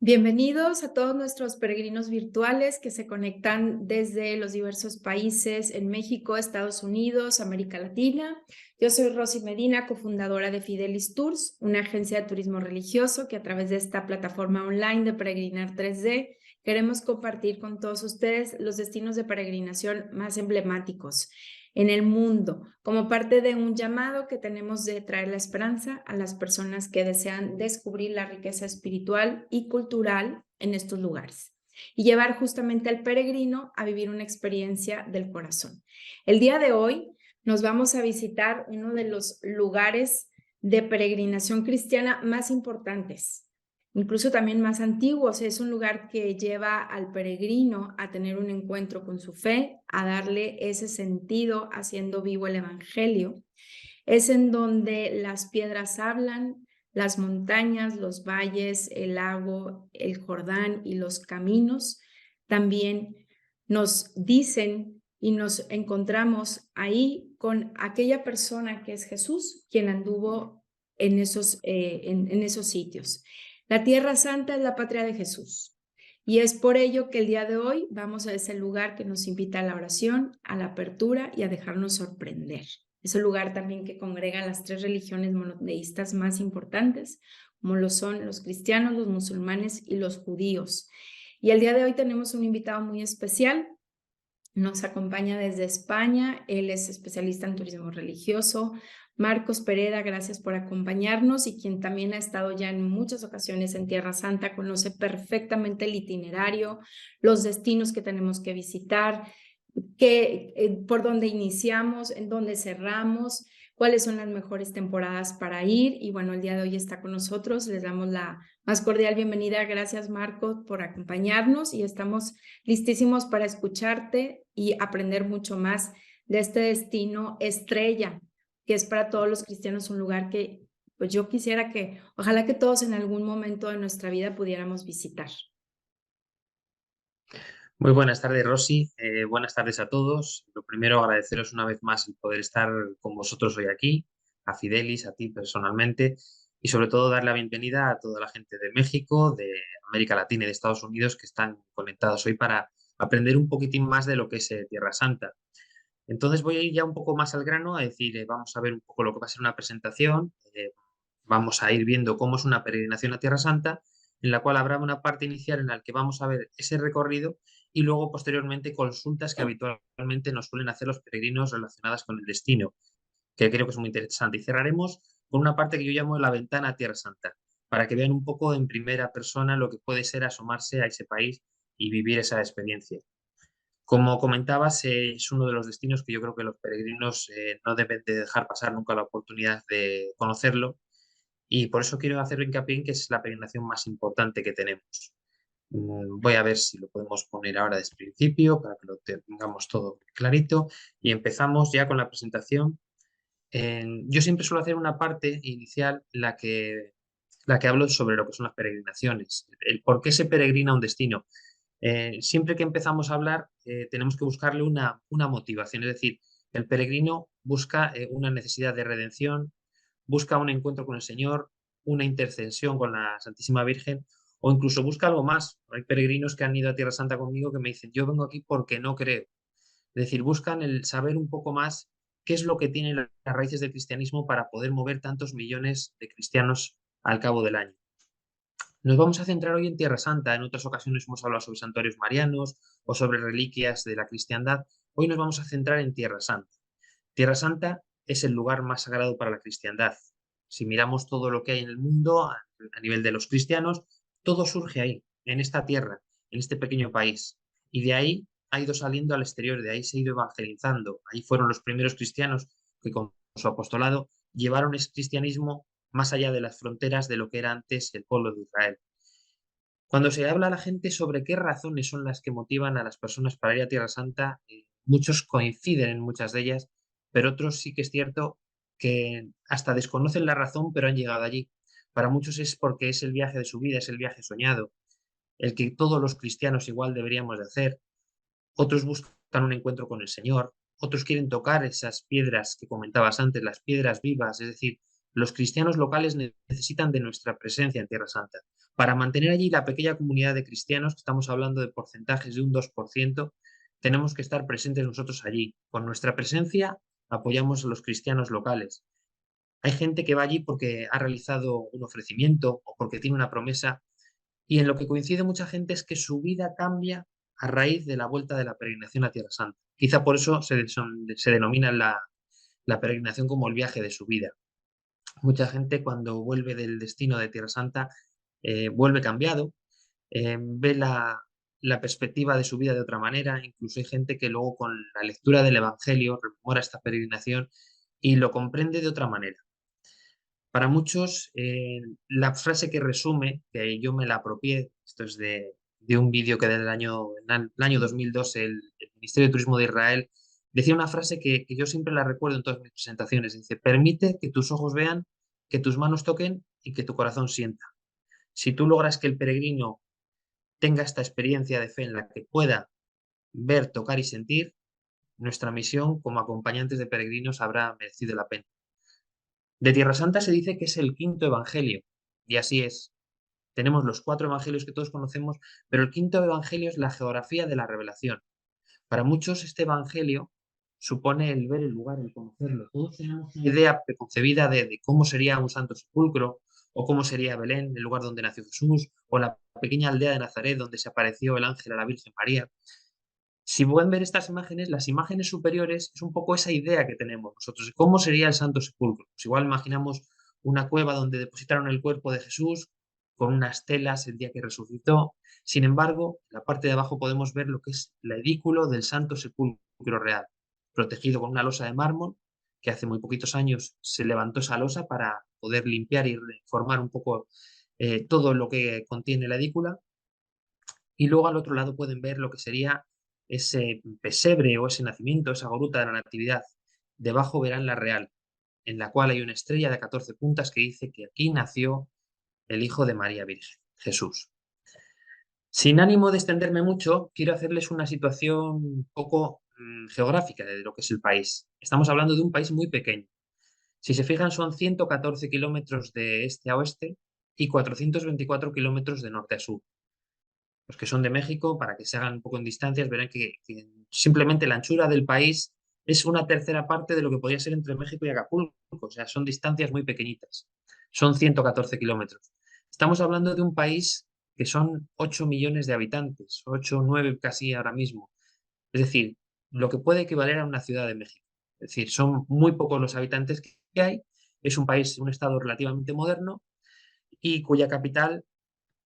Bienvenidos a todos nuestros peregrinos virtuales que se conectan desde los diversos países en México, Estados Unidos, América Latina. Yo soy Rosy Medina, cofundadora de Fidelis Tours, una agencia de turismo religioso que a través de esta plataforma online de Peregrinar 3D queremos compartir con todos ustedes los destinos de peregrinación más emblemáticos en el mundo, como parte de un llamado que tenemos de traer la esperanza a las personas que desean descubrir la riqueza espiritual y cultural en estos lugares y llevar justamente al peregrino a vivir una experiencia del corazón. El día de hoy nos vamos a visitar uno de los lugares de peregrinación cristiana más importantes, incluso también más antiguos. Es un lugar que lleva al peregrino a tener un encuentro con su fe, a darle ese sentido haciendo vivo el evangelio. Es en donde las piedras hablan, las montañas, los valles, el lago, el Jordán y los caminos también nos dicen y nos encontramos ahí con aquella persona que es Jesús, quien anduvo en esos sitios. La Tierra Santa es la patria de Jesús. Y es por ello que el día de hoy vamos a ese lugar que nos invita a la oración, a la apertura y a dejarnos sorprender. Es un lugar también que congrega las tres religiones monoteístas más importantes, como lo son los cristianos, los musulmanes y los judíos. Y el día de hoy tenemos un invitado muy especial. Nos acompaña desde España. Él es especialista en turismo religioso. Marcos Pereda, gracias por acompañarnos, y quien también ha estado ya en muchas ocasiones en Tierra Santa, conoce perfectamente el itinerario, los destinos que tenemos que visitar, por dónde iniciamos, en dónde cerramos, cuáles son las mejores temporadas para ir. Y bueno, el día de hoy está con nosotros. Les damos la más cordial bienvenida. Gracias, Marco, por acompañarnos, y estamos listísimos para escucharte y aprender mucho más de este destino estrella, que es para todos los cristianos un lugar que pues yo quisiera que, ojalá que todos en algún momento de nuestra vida pudiéramos visitar. Muy buenas tardes, Rosy. Buenas tardes a todos. Lo primero, agradeceros una vez más el poder estar con vosotros hoy aquí, a Fidelis, a ti personalmente, y sobre todo dar la bienvenida a toda la gente de México, de América Latina y de Estados Unidos que están conectados hoy para aprender un poquitín más de lo que es Tierra Santa. Entonces voy a ir ya un poco más al grano, a decir, vamos a ver un poco lo que va a ser una presentación, vamos a ir viendo cómo es una peregrinación a Tierra Santa, en la cual habrá una parte inicial en la que vamos a ver ese recorrido y luego posteriormente consultas que habitualmente nos suelen hacer los peregrinos relacionadas con el destino, que creo que es muy interesante. Y cerraremos con una parte que yo llamo la ventana a Tierra Santa, para que vean un poco en primera persona lo que puede ser asomarse a ese país y vivir esa experiencia. Como comentabas, es uno de los destinos que yo creo que los peregrinos no deben de dejar pasar nunca la oportunidad de conocerlo, y por eso quiero hacer hincapié en que es la peregrinación más importante que tenemos. Voy a ver si lo podemos poner ahora desde el principio para que lo tengamos todo clarito y empezamos ya con la presentación. Yo siempre suelo hacer una parte inicial en la que hablo sobre lo que son las peregrinaciones, el por qué se peregrina a un destino. Siempre que empezamos a hablar, tenemos que buscarle una motivación, es decir, el peregrino busca una necesidad de redención, busca un encuentro con el Señor, una intercesión con la Santísima Virgen, o incluso busca algo más. Hay peregrinos que han ido a Tierra Santa conmigo que me dicen, yo vengo aquí porque no creo. Es decir, buscan el saber un poco más qué es lo que tienen las raíces del cristianismo para poder mover tantos millones de cristianos al cabo del año. Nos vamos a centrar hoy en Tierra Santa. En otras ocasiones hemos hablado sobre santuarios marianos o sobre reliquias de la cristiandad. Hoy nos vamos a centrar en Tierra Santa. Tierra Santa es el lugar más sagrado para la cristiandad. Si miramos todo lo que hay en el mundo a nivel de los cristianos, todo surge ahí, en esta tierra, en este pequeño país. Y de ahí ha ido saliendo al exterior, de ahí se ha ido evangelizando. Ahí fueron los primeros cristianos que con su apostolado llevaron ese cristianismo más allá de las fronteras de lo que era antes el pueblo de Israel. Cuando se habla a la gente sobre qué razones son las que motivan a las personas para ir a Tierra Santa, muchos coinciden en muchas de ellas, pero otros sí que es cierto que hasta desconocen la razón, pero han llegado allí. Para muchos es porque es el viaje de su vida, es el viaje soñado, el que todos los cristianos igual deberíamos de hacer. Otros buscan un encuentro con el Señor, otros quieren tocar esas piedras que comentabas antes, las piedras vivas, es decir, Los cristianos locales necesitan de nuestra presencia en Tierra Santa. Para mantener allí la pequeña comunidad de cristianos, que estamos hablando de porcentajes de un 2%, tenemos que estar presentes nosotros allí. Con nuestra presencia apoyamos a los cristianos locales. Hay gente que va allí porque ha realizado un ofrecimiento o porque tiene una promesa, y en lo que coincide mucha gente es que su vida cambia a raíz de la vuelta de la peregrinación a Tierra Santa. Quizá por eso se denomina la peregrinación como el viaje de su vida. Mucha gente cuando vuelve del destino de Tierra Santa vuelve cambiado, ve la perspectiva de su vida de otra manera. Incluso hay gente que luego con la lectura del Evangelio rememora esta peregrinación y lo comprende de otra manera. Para muchos, la frase que resume, que yo me la apropié, esto es de un vídeo que en el año 2002 el Ministerio de Turismo de Israel decía una frase que yo siempre la recuerdo en todas mis presentaciones. Dice: permite que tus ojos vean, que tus manos toquen y que tu corazón sienta. Si tú logras que el peregrino tenga esta experiencia de fe en la que pueda ver, tocar y sentir, nuestra misión como acompañantes de peregrinos habrá merecido la pena. De Tierra Santa se dice que es el quinto evangelio, y así es. Tenemos los 4 evangelios que todos conocemos, pero el quinto evangelio es la geografía de la revelación. Para muchos este evangelio supone el ver el lugar, el conocerlo. Todos tenemos una idea preconcebida de cómo sería un santo sepulcro, o cómo sería Belén, el lugar donde nació Jesús, o la pequeña aldea de Nazaret donde se apareció el ángel a la Virgen María. Si pueden ver estas imágenes, las imágenes superiores es un poco esa idea que tenemos nosotros de cómo sería el Santo Sepulcro. Pues igual imaginamos una cueva donde depositaron el cuerpo de Jesús con unas telas el día que resucitó. Sin embargo, en la parte de abajo podemos ver lo que es el edículo del Santo Sepulcro real, protegido con una losa de mármol, que hace muy poquitos años se levantó esa losa para poder limpiar y reformar un poco todo lo que contiene la edícula. Y luego al otro lado pueden ver lo que sería ese pesebre o ese nacimiento, esa gruta de la Natividad. Debajo verán la Real, en la cual hay una estrella de 14 puntas que dice que aquí nació el Hijo de María Virgen, Jesús. Sin ánimo de extenderme mucho, quiero hacerles una situación un poco geográfica de lo que es el país. Estamos hablando de un país muy pequeño. Si se fijan, son 114 kilómetros de este a oeste y 424 kilómetros de norte a sur. Los que son de México, para que se hagan un poco en distancias, verán que simplemente la anchura del país es una tercera parte de lo que podría ser entre México y Acapulco. O sea, son distancias muy pequeñitas. Son 114 kilómetros. Estamos hablando de un país que son 8 millones de habitantes, 8 o 9 casi ahora mismo. Es decir, lo que puede equivaler a una ciudad de México. Es decir, son muy pocos los habitantes que hay. Es un país, un estado relativamente moderno y cuya capital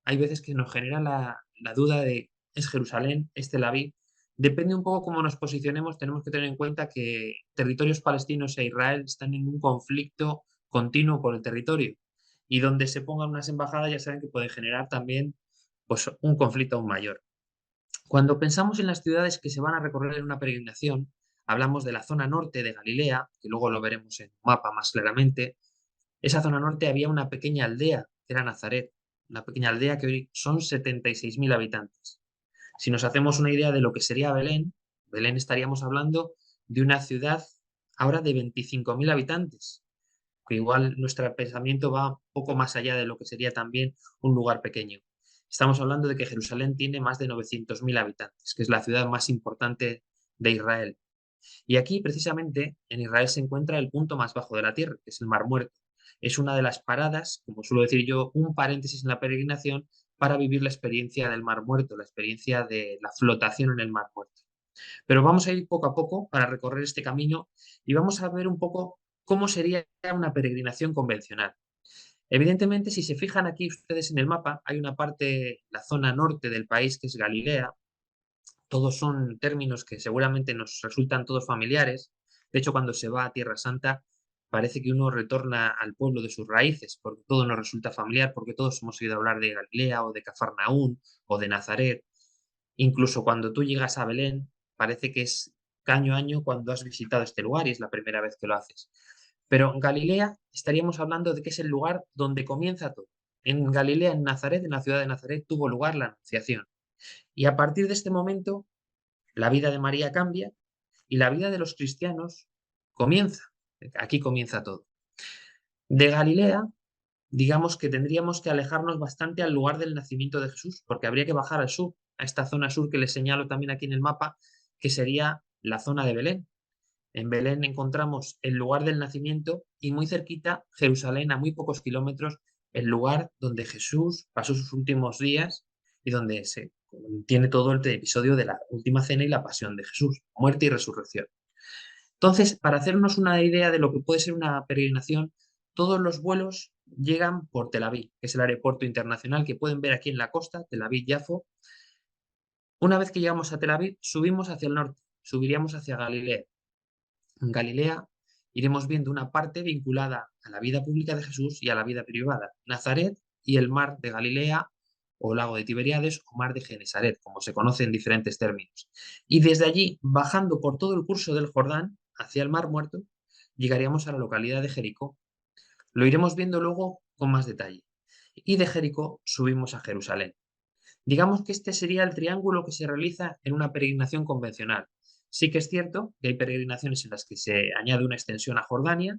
hay veces que nos genera la duda de ¿es Jerusalén, es Tel Aviv? Depende un poco cómo nos posicionemos, tenemos que tener en cuenta que territorios palestinos e Israel están en un conflicto continuo por el territorio, y donde se pongan unas embajadas ya saben que puede generar también pues, un conflicto aún mayor. Cuando pensamos en las ciudades que se van a recorrer en una peregrinación, hablamos de la zona norte de Galilea, que luego lo veremos en un mapa más claramente. Esa zona norte había una pequeña aldea, que era Nazaret, una pequeña aldea que hoy son 76.000 habitantes. Si nos hacemos una idea de lo que sería Belén, Belén estaríamos hablando de una ciudad ahora de 25.000 habitantes, que igual nuestro pensamiento va un poco más allá de lo que sería también un lugar pequeño. Estamos hablando de que Jerusalén tiene más de 900.000 habitantes, que es la ciudad más importante de Israel. Y aquí, precisamente, en Israel se encuentra el punto más bajo de la tierra, que es el Mar Muerto. Es una de las paradas, como suelo decir yo, un paréntesis en la peregrinación para vivir la experiencia del Mar Muerto, la experiencia de la flotación en el Mar Muerto. Pero vamos a ir poco a poco para recorrer este camino y vamos a ver un poco cómo sería una peregrinación convencional. Evidentemente, si se fijan aquí ustedes en el mapa, hay una parte, la zona norte del país, que es Galilea. Todos son términos que seguramente nos resultan todos familiares. De hecho, cuando se va a Tierra Santa, parece que uno retorna al pueblo de sus raíces, porque todo nos resulta familiar, porque todos hemos oído hablar de Galilea o de Cafarnaún o de Nazaret. Incluso cuando tú llegas a Belén, parece que es año a año cuando has visitado este lugar y es la primera vez que lo haces. Pero en Galilea estaríamos hablando de que es el lugar donde comienza todo. En Galilea, en Nazaret, en la ciudad de Nazaret, tuvo lugar la Anunciación. Y a partir de este momento, la vida de María cambia y la vida de los cristianos comienza. Aquí comienza todo. De Galilea, digamos que tendríamos que alejarnos bastante al lugar del nacimiento de Jesús, porque habría que bajar al sur, a esta zona sur que les señalo también aquí en el mapa, que sería la zona de Belén. En Belén encontramos el lugar del nacimiento y muy cerquita Jerusalén, a muy pocos kilómetros, el lugar donde Jesús pasó sus últimos días y donde se tiene todo el episodio de la última cena y la pasión de Jesús, muerte y resurrección. Entonces, para hacernos una idea de lo que puede ser una peregrinación, todos los vuelos llegan por Tel Aviv, que es el aeropuerto internacional que pueden ver aquí en la costa, Tel Aviv-Yafo. Una vez que llegamos a Tel Aviv, subimos hacia el norte, subiríamos hacia Galilea. En Galilea iremos viendo una parte vinculada a la vida pública de Jesús y a la vida privada, Nazaret y el mar de Galilea o lago de Tiberíades o mar de Genesaret, como se conoce en diferentes términos. Y desde allí, bajando por todo el curso del Jordán hacia el mar Muerto, llegaríamos a la localidad de Jericó. Lo iremos viendo luego con más detalle. Y de Jericó subimos a Jerusalén. Digamos que este sería el triángulo que se realiza en una peregrinación convencional. Sí que es cierto que hay peregrinaciones en las que se añade una extensión a Jordania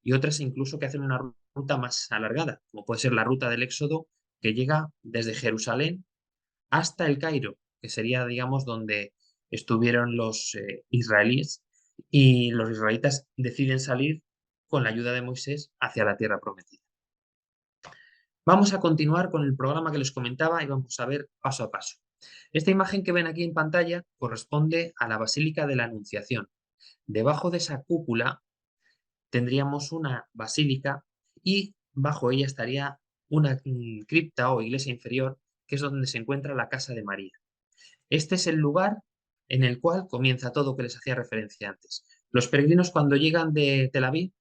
y otras incluso que hacen una ruta más alargada, como puede ser la ruta del Éxodo, que llega desde Jerusalén hasta el Cairo, que sería, digamos, donde estuvieron los israelíes, y los israelitas deciden salir con la ayuda de Moisés hacia la tierra prometida. Vamos a continuar con el programa que les comentaba y vamos a ver paso a paso. Esta imagen que ven aquí en pantalla corresponde a la Basílica de la Anunciación. Debajo de esa cúpula tendríamos una basílica y bajo ella estaría una cripta o iglesia inferior, que es donde se encuentra la casa de María. Este es el lugar en el cual comienza todo que les hacía referencia antes. Los peregrinos cuando llegan de Tel Aviv,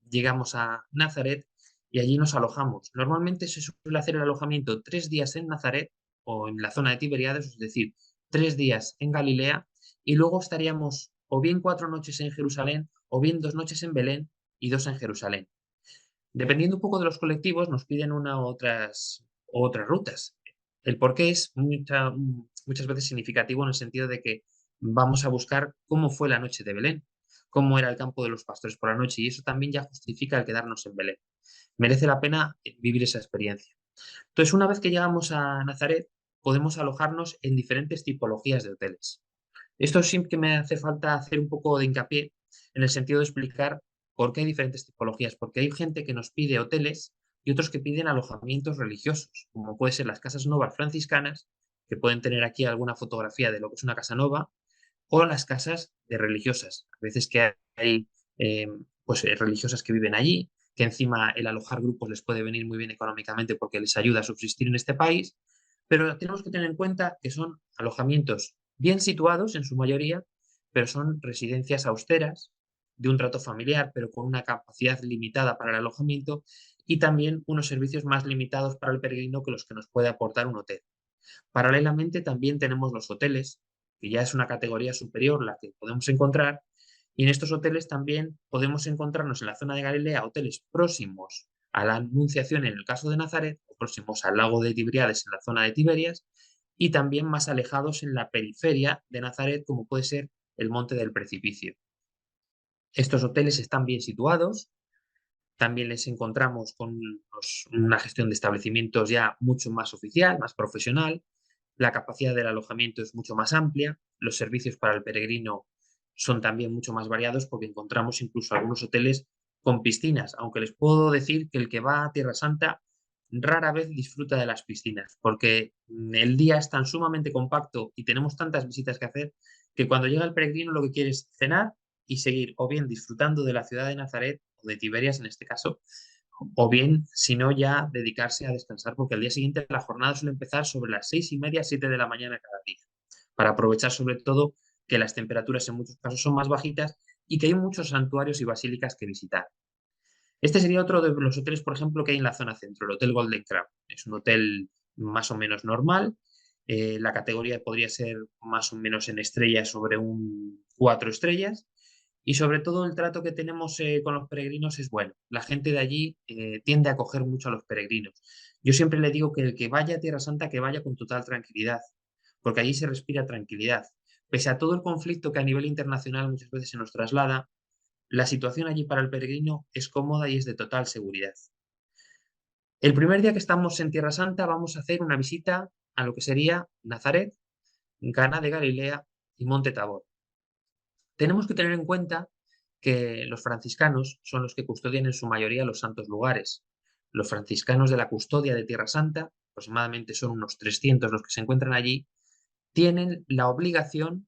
llegamos a Nazaret y allí nos alojamos. Normalmente se suele hacer el alojamiento 3 días en Nazaret o en la zona de Tiberíades, es decir, 3 días en Galilea, y luego estaríamos o bien 4 noches en Jerusalén o bien 2 noches en Belén y 2 en Jerusalén. Dependiendo un poco de los colectivos, nos piden una u otras rutas. El porqué es muchas veces significativo en el sentido de que vamos a buscar cómo fue la noche de Belén, cómo era el campo de los pastores por la noche, y eso también ya justifica el quedarnos en Belén. Merece la pena vivir esa experiencia. Entonces, una vez que llegamos a Nazaret, podemos alojarnos en diferentes tipologías de hoteles. Esto sí que me hace falta hacer un poco de hincapié en el sentido de explicar por qué hay diferentes tipologías, porque hay gente que nos pide hoteles y otros que piden alojamientos religiosos, como pueden ser las casas novas franciscanas, que pueden tener aquí alguna fotografía de lo que es una casa nova, o las casas de religiosas. A veces que hay religiosas que viven allí, que encima el alojar grupos les puede venir muy bien económicamente porque les ayuda a subsistir en este país, pero tenemos que tener en cuenta que son alojamientos bien situados en su mayoría, pero son residencias austeras, de un trato familiar, pero con una capacidad limitada para el alojamiento y también unos servicios más limitados para el peregrino que los que nos puede aportar un hotel. Paralelamente también tenemos los hoteles, que ya es una categoría superior la que podemos encontrar, y en estos hoteles también podemos encontrarnos en la zona de Galilea hoteles próximos a la Anunciación en el caso de Nazaret, o próximos al lago de Tiberíades en la zona de Tiberias, y también más alejados en la periferia de Nazaret, como puede ser el Monte del Precipicio. Estos hoteles están bien situados, también les encontramos con una gestión de establecimientos ya mucho más oficial, más profesional. La capacidad del alojamiento es mucho más amplia. Los servicios para el peregrino son también mucho más variados porque encontramos incluso algunos hoteles con piscinas, aunque les puedo decir que el que va a Tierra Santa rara vez disfruta de las piscinas, porque el día es tan sumamente compacto y tenemos tantas visitas que hacer que cuando llega el peregrino lo que quiere es cenar y seguir o bien disfrutando de la ciudad de Nazaret o de Tiberias en este caso, o bien, si no, ya dedicarse a descansar, porque al día siguiente la jornada suele empezar sobre las 6:30, 7 de la mañana cada día, para aprovechar sobre todo que las temperaturas en muchos casos son más bajitas y que hay muchos santuarios y basílicas que visitar. Este sería otro de los hoteles, por ejemplo, que hay en la zona centro, el Hotel Golden Crown. Es un hotel más o menos normal. La categoría podría ser más o menos en estrellas sobre un 4 estrellas. Y sobre todo el trato que tenemos con los peregrinos es bueno. La gente de allí tiende a acoger mucho a los peregrinos. Yo siempre le digo que el que vaya a Tierra Santa, que vaya con total tranquilidad, porque allí se respira tranquilidad. Pese a todo el conflicto que a nivel internacional muchas veces se nos traslada, la situación allí para el peregrino es cómoda y es de total seguridad. El primer día que estamos en Tierra Santa vamos a hacer una visita a lo que sería Nazaret, Cana de Galilea y Monte Tabor. Tenemos que tener en cuenta que los franciscanos son los que custodian en su mayoría los santos lugares. Los franciscanos de la custodia de Tierra Santa, aproximadamente son unos 300 los que se encuentran allí, tienen la obligación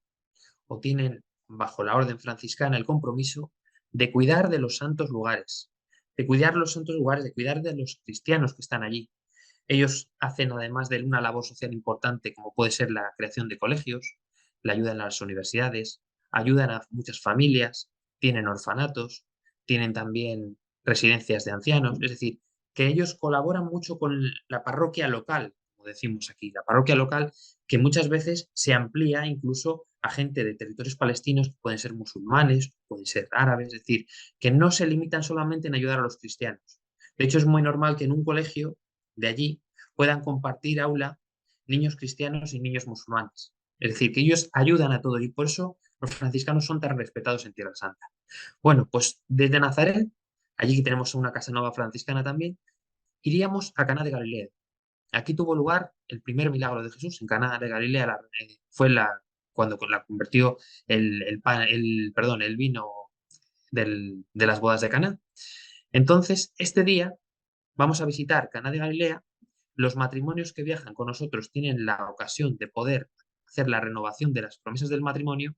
o tienen bajo la orden franciscana el compromiso de cuidar de los santos lugares, de cuidar los santos lugares, de cuidar de los cristianos que están allí. Ellos hacen, además de una labor social importante, como puede ser la creación de colegios, la ayuda en las universidades, ayudan a muchas familias, tienen orfanatos, tienen también residencias de ancianos, es decir, que ellos colaboran mucho con la parroquia local, como decimos aquí, la parroquia local que muchas veces se amplía incluso a gente de territorios palestinos que pueden ser musulmanes, pueden ser árabes, es decir, que no se limitan solamente en ayudar a los cristianos. De hecho, es muy normal que en un colegio de allí puedan compartir aula niños cristianos y niños musulmanes. Es decir, que ellos ayudan a todo y por eso los franciscanos son tan respetados en Tierra Santa. Bueno, pues desde Nazaret, allí que tenemos una casa nueva franciscana también, iríamos a Caná de Galilea. Aquí tuvo lugar el primer milagro de Jesús en Caná de Galilea, cuando la convirtió el vino de las bodas de Caná. Entonces, este día vamos a visitar Caná de Galilea. Los matrimonios que viajan con nosotros tienen la ocasión de poder hacer la renovación de las promesas del matrimonio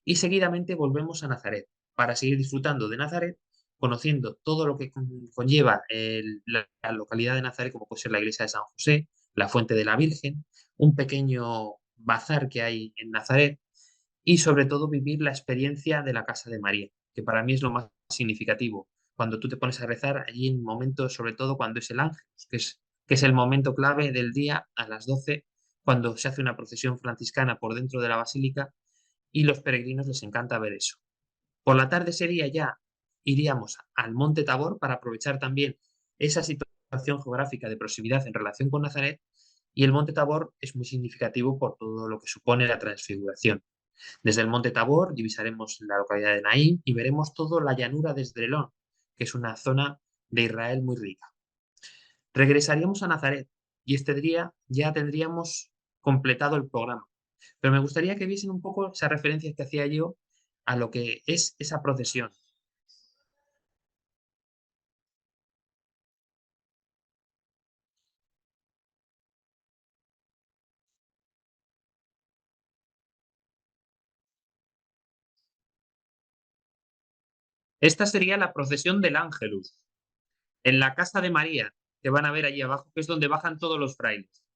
y seguidamente volvemos a Nazaret para seguir disfrutando de Nazaret, conociendo todo lo que conlleva la localidad de Nazaret, como puede ser la iglesia de San José, la fuente de la Virgen, un pequeño bazar que hay en Nazaret y sobre todo vivir la experiencia de la casa de María, que para mí es lo más significativo. Cuando tú te pones a rezar, allí en momentos, sobre todo cuando es el ángel, que es el momento clave del día a las 12, cuando se hace una procesión franciscana por dentro de la basílica y los peregrinos les encanta ver eso. Por la tarde ese día ya iríamos al Monte Tabor para aprovechar también esa situación geográfica de proximidad en relación con Nazaret y el Monte Tabor es muy significativo por todo lo que supone la transfiguración. Desde el Monte Tabor divisaremos la localidad de Naín y veremos toda la llanura de Esdrelón, que es una zona de Israel muy rica. Regresaríamos a Nazaret y este día ya tendríamos completado el programa. Pero me gustaría que viesen un poco esas referencias que hacía yo a lo que es esa procesión. Esta sería la procesión del Ángelus, en la casa de María, que van a ver allí abajo, que es donde bajan todos los frailes.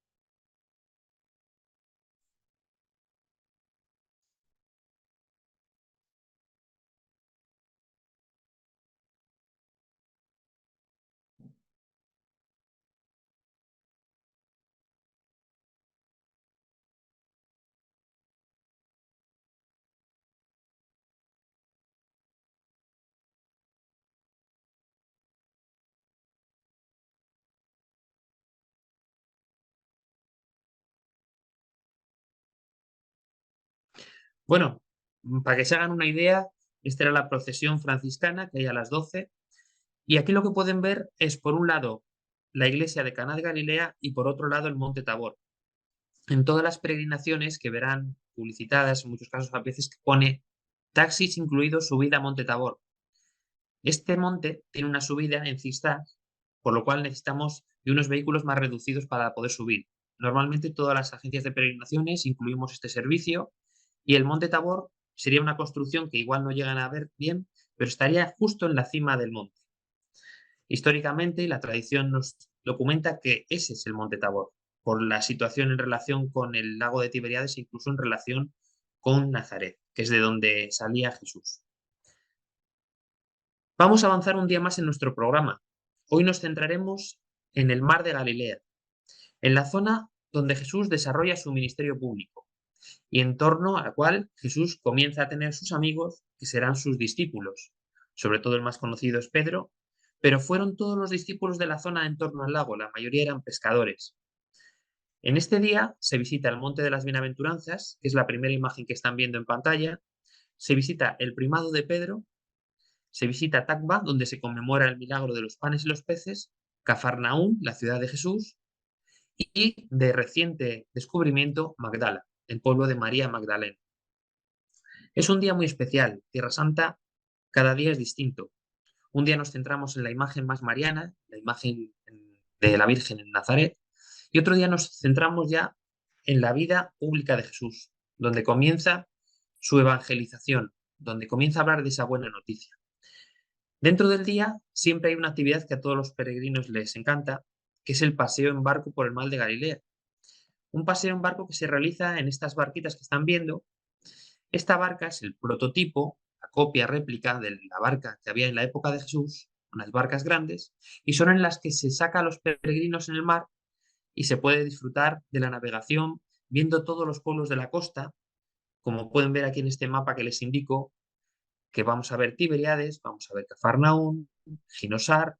Bueno, para que se hagan una idea, esta era la procesión franciscana que hay a las 12. Y aquí lo que pueden ver es, por un lado, la iglesia de Caná de Galilea y por otro lado el Monte Tabor. En todas las peregrinaciones que verán publicitadas, en muchos casos a veces pone taxis incluidos subida a Monte Tabor. Este monte tiene una subida en cistas, por lo cual necesitamos de unos vehículos más reducidos para poder subir. Normalmente todas las agencias de peregrinaciones incluimos este servicio y el Monte Tabor sería una construcción que igual no llegan a ver bien, pero estaría justo en la cima del monte. Históricamente, la tradición nos documenta que ese es el Monte Tabor, por la situación en relación con el lago de Tiberíades e incluso en relación con Nazaret, que es de donde salía Jesús. Vamos a avanzar un día más en nuestro programa. Hoy nos centraremos en el mar de Galilea, en la zona donde Jesús desarrolla su ministerio público y en torno a la cual Jesús comienza a tener sus amigos que serán sus discípulos. Sobre todo el más conocido es Pedro, pero fueron todos los discípulos de la zona en torno al lago, la mayoría eran pescadores. En este día se visita el Monte de las Bienaventuranzas, que es la primera imagen que están viendo en pantalla, se visita el primado de Pedro Se visita Takba, donde se conmemora el milagro de los panes y los peces, Cafarnaún, la ciudad de Jesús, y de reciente descubrimiento, Magdala, el pueblo de María Magdalena. Es un día muy especial. Tierra Santa cada día es distinto. Un día nos centramos en la imagen más mariana, la imagen de la Virgen en Nazaret, y otro día nos centramos ya en la vida pública de Jesús, donde comienza su evangelización, donde comienza a hablar de esa buena noticia. Dentro del día siempre hay una actividad que a todos los peregrinos les encanta, que es el paseo en barco por el mar de Galilea. Un paseo en barco que se realiza en estas barquitas que están viendo. Esta barca es el prototipo, la copia réplica de la barca que había en la época de Jesús, unas barcas grandes, y son en las que se saca a los peregrinos en el mar y se puede disfrutar de la navegación viendo todos los pueblos de la costa, como pueden ver aquí en este mapa que les indico, que vamos a ver Tiberíades, vamos a ver Cafarnaún, Ginosar,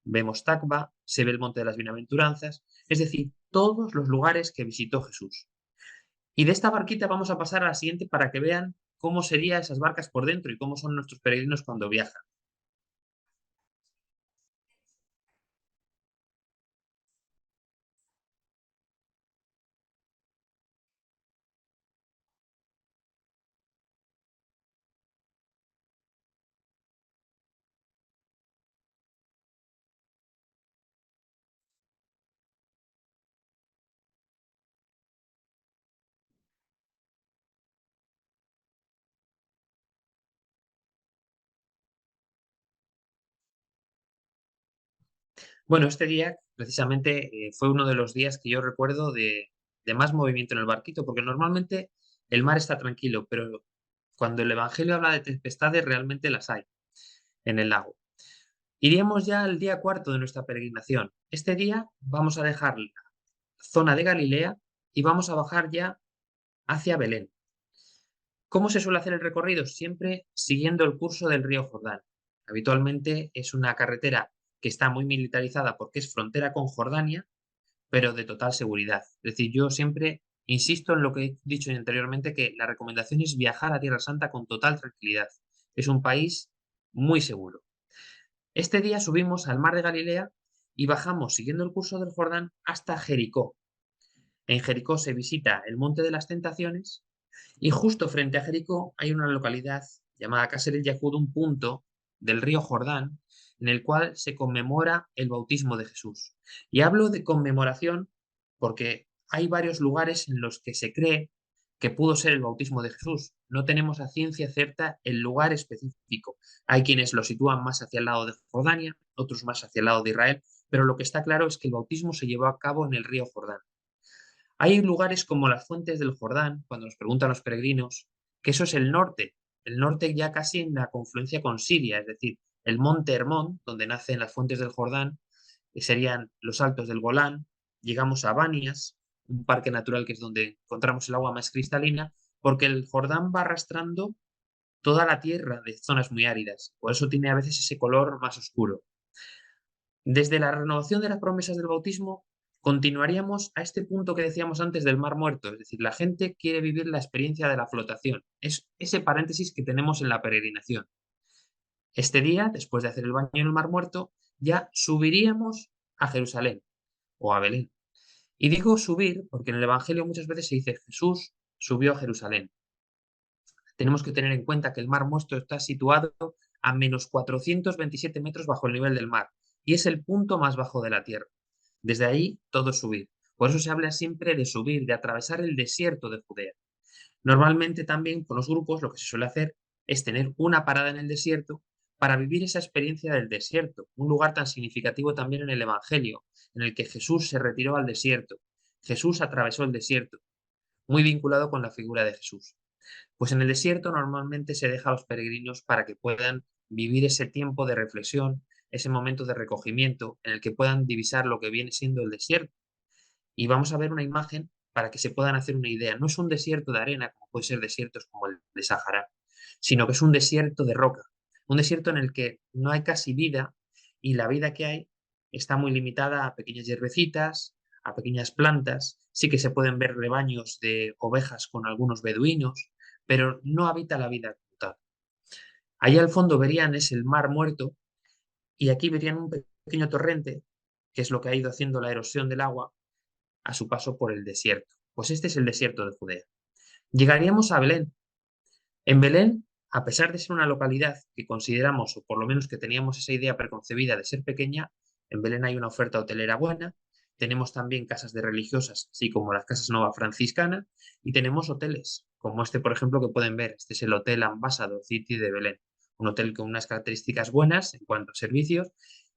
vemos Tacba, se ve el Monte de las Bienaventuranzas, es decir, todos los lugares que visitó Jesús. Y de esta barquita vamos a pasar a la siguiente para que vean cómo serían esas barcas por dentro y cómo son nuestros peregrinos cuando viajan. Bueno, este día precisamente fue uno de los días que yo recuerdo de más movimiento en el barquito, porque normalmente el mar está tranquilo, pero cuando el Evangelio habla de tempestades, realmente las hay en el lago. Iríamos ya al día cuarto de nuestra peregrinación. Este día vamos a dejar la zona de Galilea y vamos a bajar ya hacia Belén. ¿Cómo se suele hacer el recorrido? Siempre siguiendo el curso del río Jordán. Habitualmente es una carretera que está muy militarizada porque es frontera con Jordania, pero de total seguridad. Es decir, yo siempre insisto en lo que he dicho anteriormente, que la recomendación es viajar a Tierra Santa con total tranquilidad. Es un país muy seguro. Este día subimos al mar de Galilea y bajamos siguiendo el curso del Jordán hasta Jericó. En Jericó se visita el Monte de las Tentaciones y justo frente a Jericó hay una localidad llamada Qasr el-Yahud, un punto del río Jordán en el cual se conmemora el bautismo de Jesús. Y hablo de conmemoración porque hay varios lugares en los que se cree que pudo ser el bautismo de Jesús. No tenemos a ciencia cierta el lugar específico. Hay quienes lo sitúan más hacia el lado de Jordania, otros más hacia el lado de Israel, pero lo que está claro es que el bautismo se llevó a cabo en el río Jordán. Hay lugares como las fuentes del Jordán, cuando nos preguntan los peregrinos, que eso es el norte ya casi en la confluencia con Siria, es decir, el monte Hermón, donde nacen las fuentes del Jordán, que serían los altos del Golán, llegamos a Banias, un parque natural que es donde encontramos el agua más cristalina, porque el Jordán va arrastrando toda la tierra de zonas muy áridas, por eso tiene a veces ese color más oscuro. Desde la renovación de las promesas del bautismo, continuaríamos a este punto que decíamos antes del Mar Muerto, es decir, la gente quiere vivir la experiencia de la flotación. Es ese paréntesis que tenemos en la peregrinación. Este día, después de hacer el baño en el Mar Muerto, ya subiríamos a Jerusalén o a Belén. Y digo subir porque en el Evangelio muchas veces se dice Jesús subió a Jerusalén. Tenemos que tener en cuenta que el Mar Muerto está situado a menos 427 metros bajo el nivel del mar y es el punto más bajo de la Tierra. Desde ahí todo es subir. Por eso se habla siempre de subir, de atravesar el desierto de Judea. Normalmente también con los grupos lo que se suele hacer es tener una parada en el desierto para vivir esa experiencia del desierto, un lugar tan significativo también en el Evangelio, en el que Jesús se retiró al desierto. Jesús atravesó el desierto, muy vinculado con la figura de Jesús. Pues en el desierto normalmente se deja a los peregrinos para que puedan vivir ese tiempo de reflexión, ese momento de recogimiento en el que puedan divisar lo que viene siendo el desierto. Y vamos a ver una imagen para que se puedan hacer una idea. No es un desierto de arena, como puede ser desiertos como el de Sahara, sino que es un desierto de roca, un desierto en el que no hay casi vida y la vida que hay está muy limitada a pequeñas hierbecitas, a pequeñas plantas. Sí que se pueden ver rebaños de ovejas con algunos beduinos, pero no habita la vida como tal. Allá al fondo verían es el Mar Muerto y aquí verían un pequeño torrente, que es lo que ha ido haciendo la erosión del agua a su paso por el desierto. Pues este es el desierto de Judea. Llegaríamos a Belén. En Belén, a pesar de ser una localidad que consideramos, o por lo menos que teníamos esa idea preconcebida de ser pequeña, en Belén hay una oferta hotelera buena, tenemos también casas de religiosas, así como las casas Nova Franciscana, y tenemos hoteles, como este, por ejemplo, que pueden ver. Este es el Hotel Ambassador City de Belén, un hotel con unas características buenas en cuanto a servicios,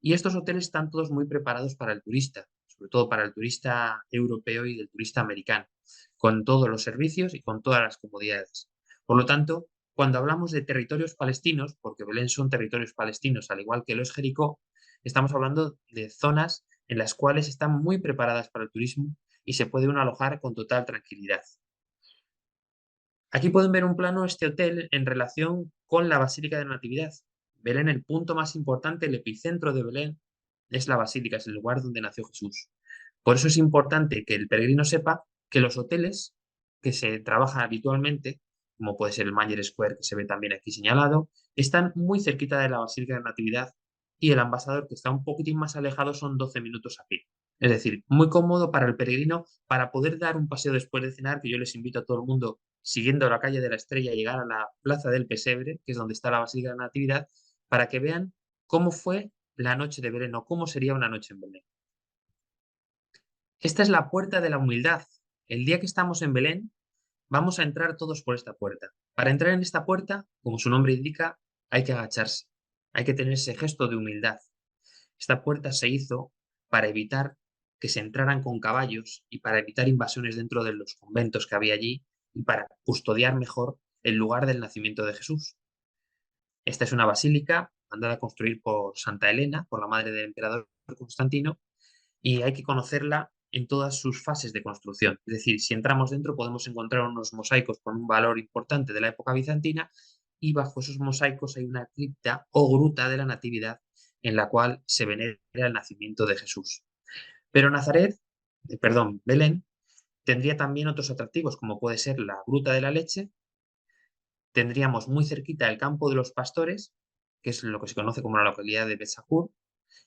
y estos hoteles están todos muy preparados para el turista, sobre todo para el turista europeo y el turista americano, con todos los servicios y con todas las comodidades. Por lo tanto, cuando hablamos de territorios palestinos, porque Belén son territorios palestinos, al igual que lo es Jericó, estamos hablando de zonas en las cuales están muy preparadas para el turismo y se puede uno alojar con total tranquilidad. Aquí pueden ver un plano este hotel en relación con la Basílica de la Natividad. Belén, el punto más importante, el epicentro de Belén, es la Basílica, es el lugar donde nació Jesús. Por eso es importante que el peregrino sepa que los hoteles que se trabajan habitualmente, como puede ser el Manger Square, que se ve también aquí señalado, están muy cerquita de la Basílica de Natividad, y el Ambassador, que está un poquitín más alejado, son 12 minutos a pie. Es decir, muy cómodo para el peregrino para poder dar un paseo después de cenar, que yo les invito a todo el mundo, siguiendo la calle de la Estrella, a llegar a la Plaza del Pesebre, que es donde está la Basílica de Natividad, para que vean cómo fue la noche de Belén o cómo sería una noche en Belén. Esta es la puerta de la humildad. El día que estamos en Belén, vamos a entrar todos por esta puerta. Para entrar en esta puerta, como su nombre indica, hay que agacharse, hay que tener ese gesto de humildad. Esta puerta se hizo para evitar que se entraran con caballos y para evitar invasiones dentro de los conventos que había allí y para custodiar mejor el lugar del nacimiento de Jesús. Esta es una basílica mandada a construir por Santa Elena, por la madre del emperador Constantino, y hay que conocerla en todas sus fases de construcción. Es decir, si entramos dentro podemos encontrar unos mosaicos con un valor importante de la época bizantina, y bajo esos mosaicos hay una cripta o gruta de la Natividad en la cual se venera el nacimiento de Jesús. Pero Belén, tendría también otros atractivos, como puede ser la Gruta de la Leche. Tendríamos muy cerquita el Campo de los Pastores, que es lo que se conoce como la localidad de Bet-Sahur,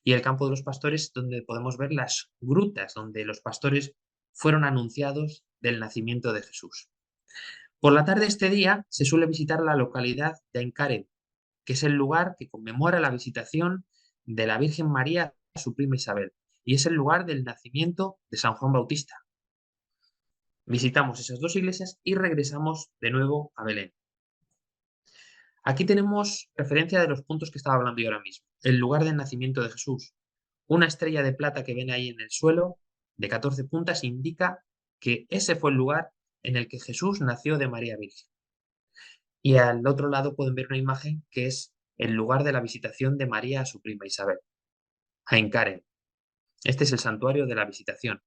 y el Campo de los Pastores, donde podemos ver las grutas donde los pastores fueron anunciados del nacimiento de Jesús. Por la tarde de este día se suele visitar la localidad de Aincarem, que es el lugar que conmemora la visitación de la Virgen María a su prima Isabel, y es el lugar del nacimiento de San Juan Bautista. Visitamos esas dos iglesias y regresamos de nuevo a Belén. Aquí tenemos referencia de los puntos que estaba hablando yo ahora mismo. El lugar del nacimiento de Jesús. Una estrella de plata que ven ahí en el suelo, de 14 puntas, indica que ese fue el lugar en el que Jesús nació de María Virgen. Y al otro lado pueden ver una imagen que es el lugar de la visitación de María a su prima Isabel, Ain Karen. Este es el santuario de la visitación.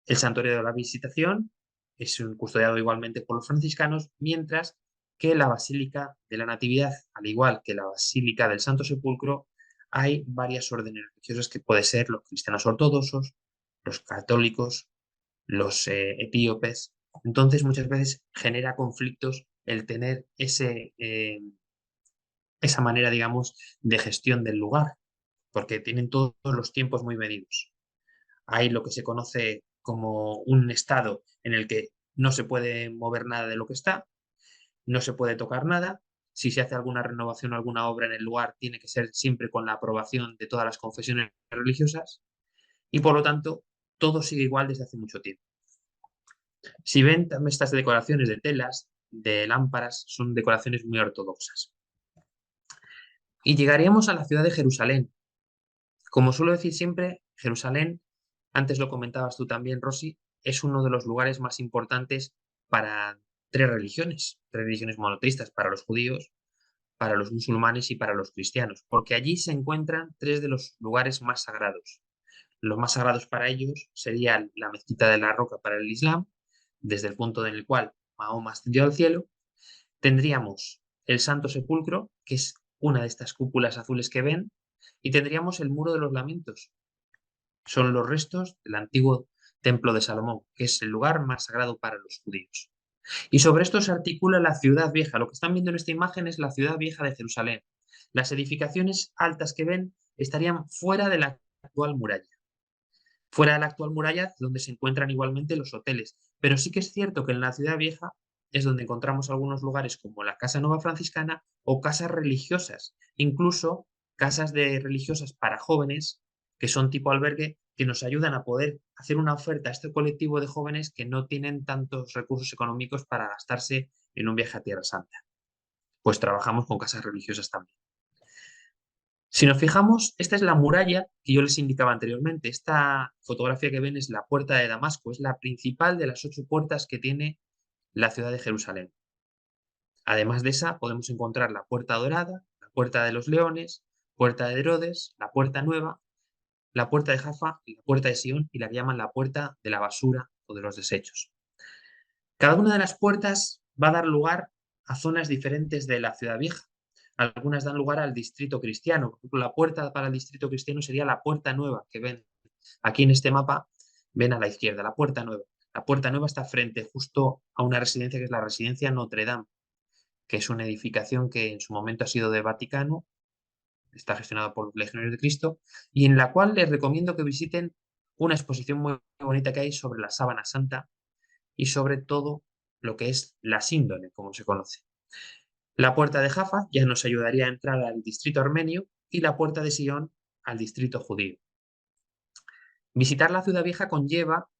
El santuario de la visitación es custodiado igualmente por los franciscanos, mientras que la Basílica de la Natividad, al igual que la Basílica del Santo Sepulcro, hay varias órdenes religiosas que pueden ser los cristianos ortodoxos, los católicos, los etíopes. Entonces, muchas veces genera conflictos el tener esa manera, digamos, de gestión del lugar, porque tienen todos los tiempos muy medidos. Hay lo que se conoce como un estado en el que no se puede mover nada de lo que está, no se puede tocar nada. Si se hace alguna renovación o alguna obra en el lugar, tiene que ser siempre con la aprobación de todas las confesiones religiosas, y por lo tanto todo sigue igual desde hace mucho tiempo. Si ven estas decoraciones de telas, de lámparas, son decoraciones muy ortodoxas. Y llegaríamos a la ciudad de Jerusalén. Como suelo decir siempre, Jerusalén, antes lo comentabas tú también, Rosy, es uno de los lugares más importantes para tres religiones monoteístas, para los judíos, para los musulmanes y para los cristianos, porque allí se encuentran tres de los lugares más sagrados. Los más sagrados para ellos serían la mezquita de la Roca para el Islam, desde el punto en el cual Mahoma ascendió al cielo. Tendríamos el Santo Sepulcro, que es una de estas cúpulas azules que ven, y tendríamos el Muro de los Lamentos. Son los restos del antiguo Templo de Salomón, que es el lugar más sagrado para los judíos. Y sobre esto se articula la ciudad vieja. Lo que están viendo en esta imagen es la ciudad vieja de Jerusalén. Las edificaciones altas que ven estarían fuera de la actual muralla. Fuera de la actual muralla, donde se encuentran igualmente los hoteles. Pero sí que es cierto que en la ciudad vieja es donde encontramos algunos lugares como la Casa Nueva Franciscana o casas religiosas, incluso casas de religiosas para jóvenes, que son tipo albergue, que nos ayudan a poder hacer una oferta a este colectivo de jóvenes que no tienen tantos recursos económicos para gastarse en un viaje a Tierra Santa. Pues trabajamos con casas religiosas también. Si nos fijamos, esta es la muralla que yo les indicaba anteriormente. Esta fotografía que ven es la puerta de Damasco, es la principal de las 8 puertas que tiene la ciudad de Jerusalén. Además de esa, podemos encontrar la puerta dorada, la puerta de los leones, puerta de Herodes, la puerta nueva, la puerta de Jaffa, la puerta de Sion y la que llaman la puerta de la basura o de los desechos. Cada una de las puertas va a dar lugar a zonas diferentes de la ciudad vieja. Algunas dan lugar al distrito cristiano. Por ejemplo, la puerta para el distrito cristiano sería la puerta nueva que ven aquí en este mapa. Ven a la izquierda, la puerta nueva. La puerta nueva está frente justo a una residencia que es la residencia Notre Dame, que es una edificación que en su momento ha sido de Vaticano, está gestionada por los Legionarios de Cristo, y en la cual les recomiendo que visiten una exposición muy bonita que hay sobre la sábana santa y sobre todo lo que es la síndone, como se conoce. La puerta de Jaffa ya nos ayudaría a entrar al distrito armenio y la puerta de Sion al distrito judío. Visitar la ciudad vieja conlleva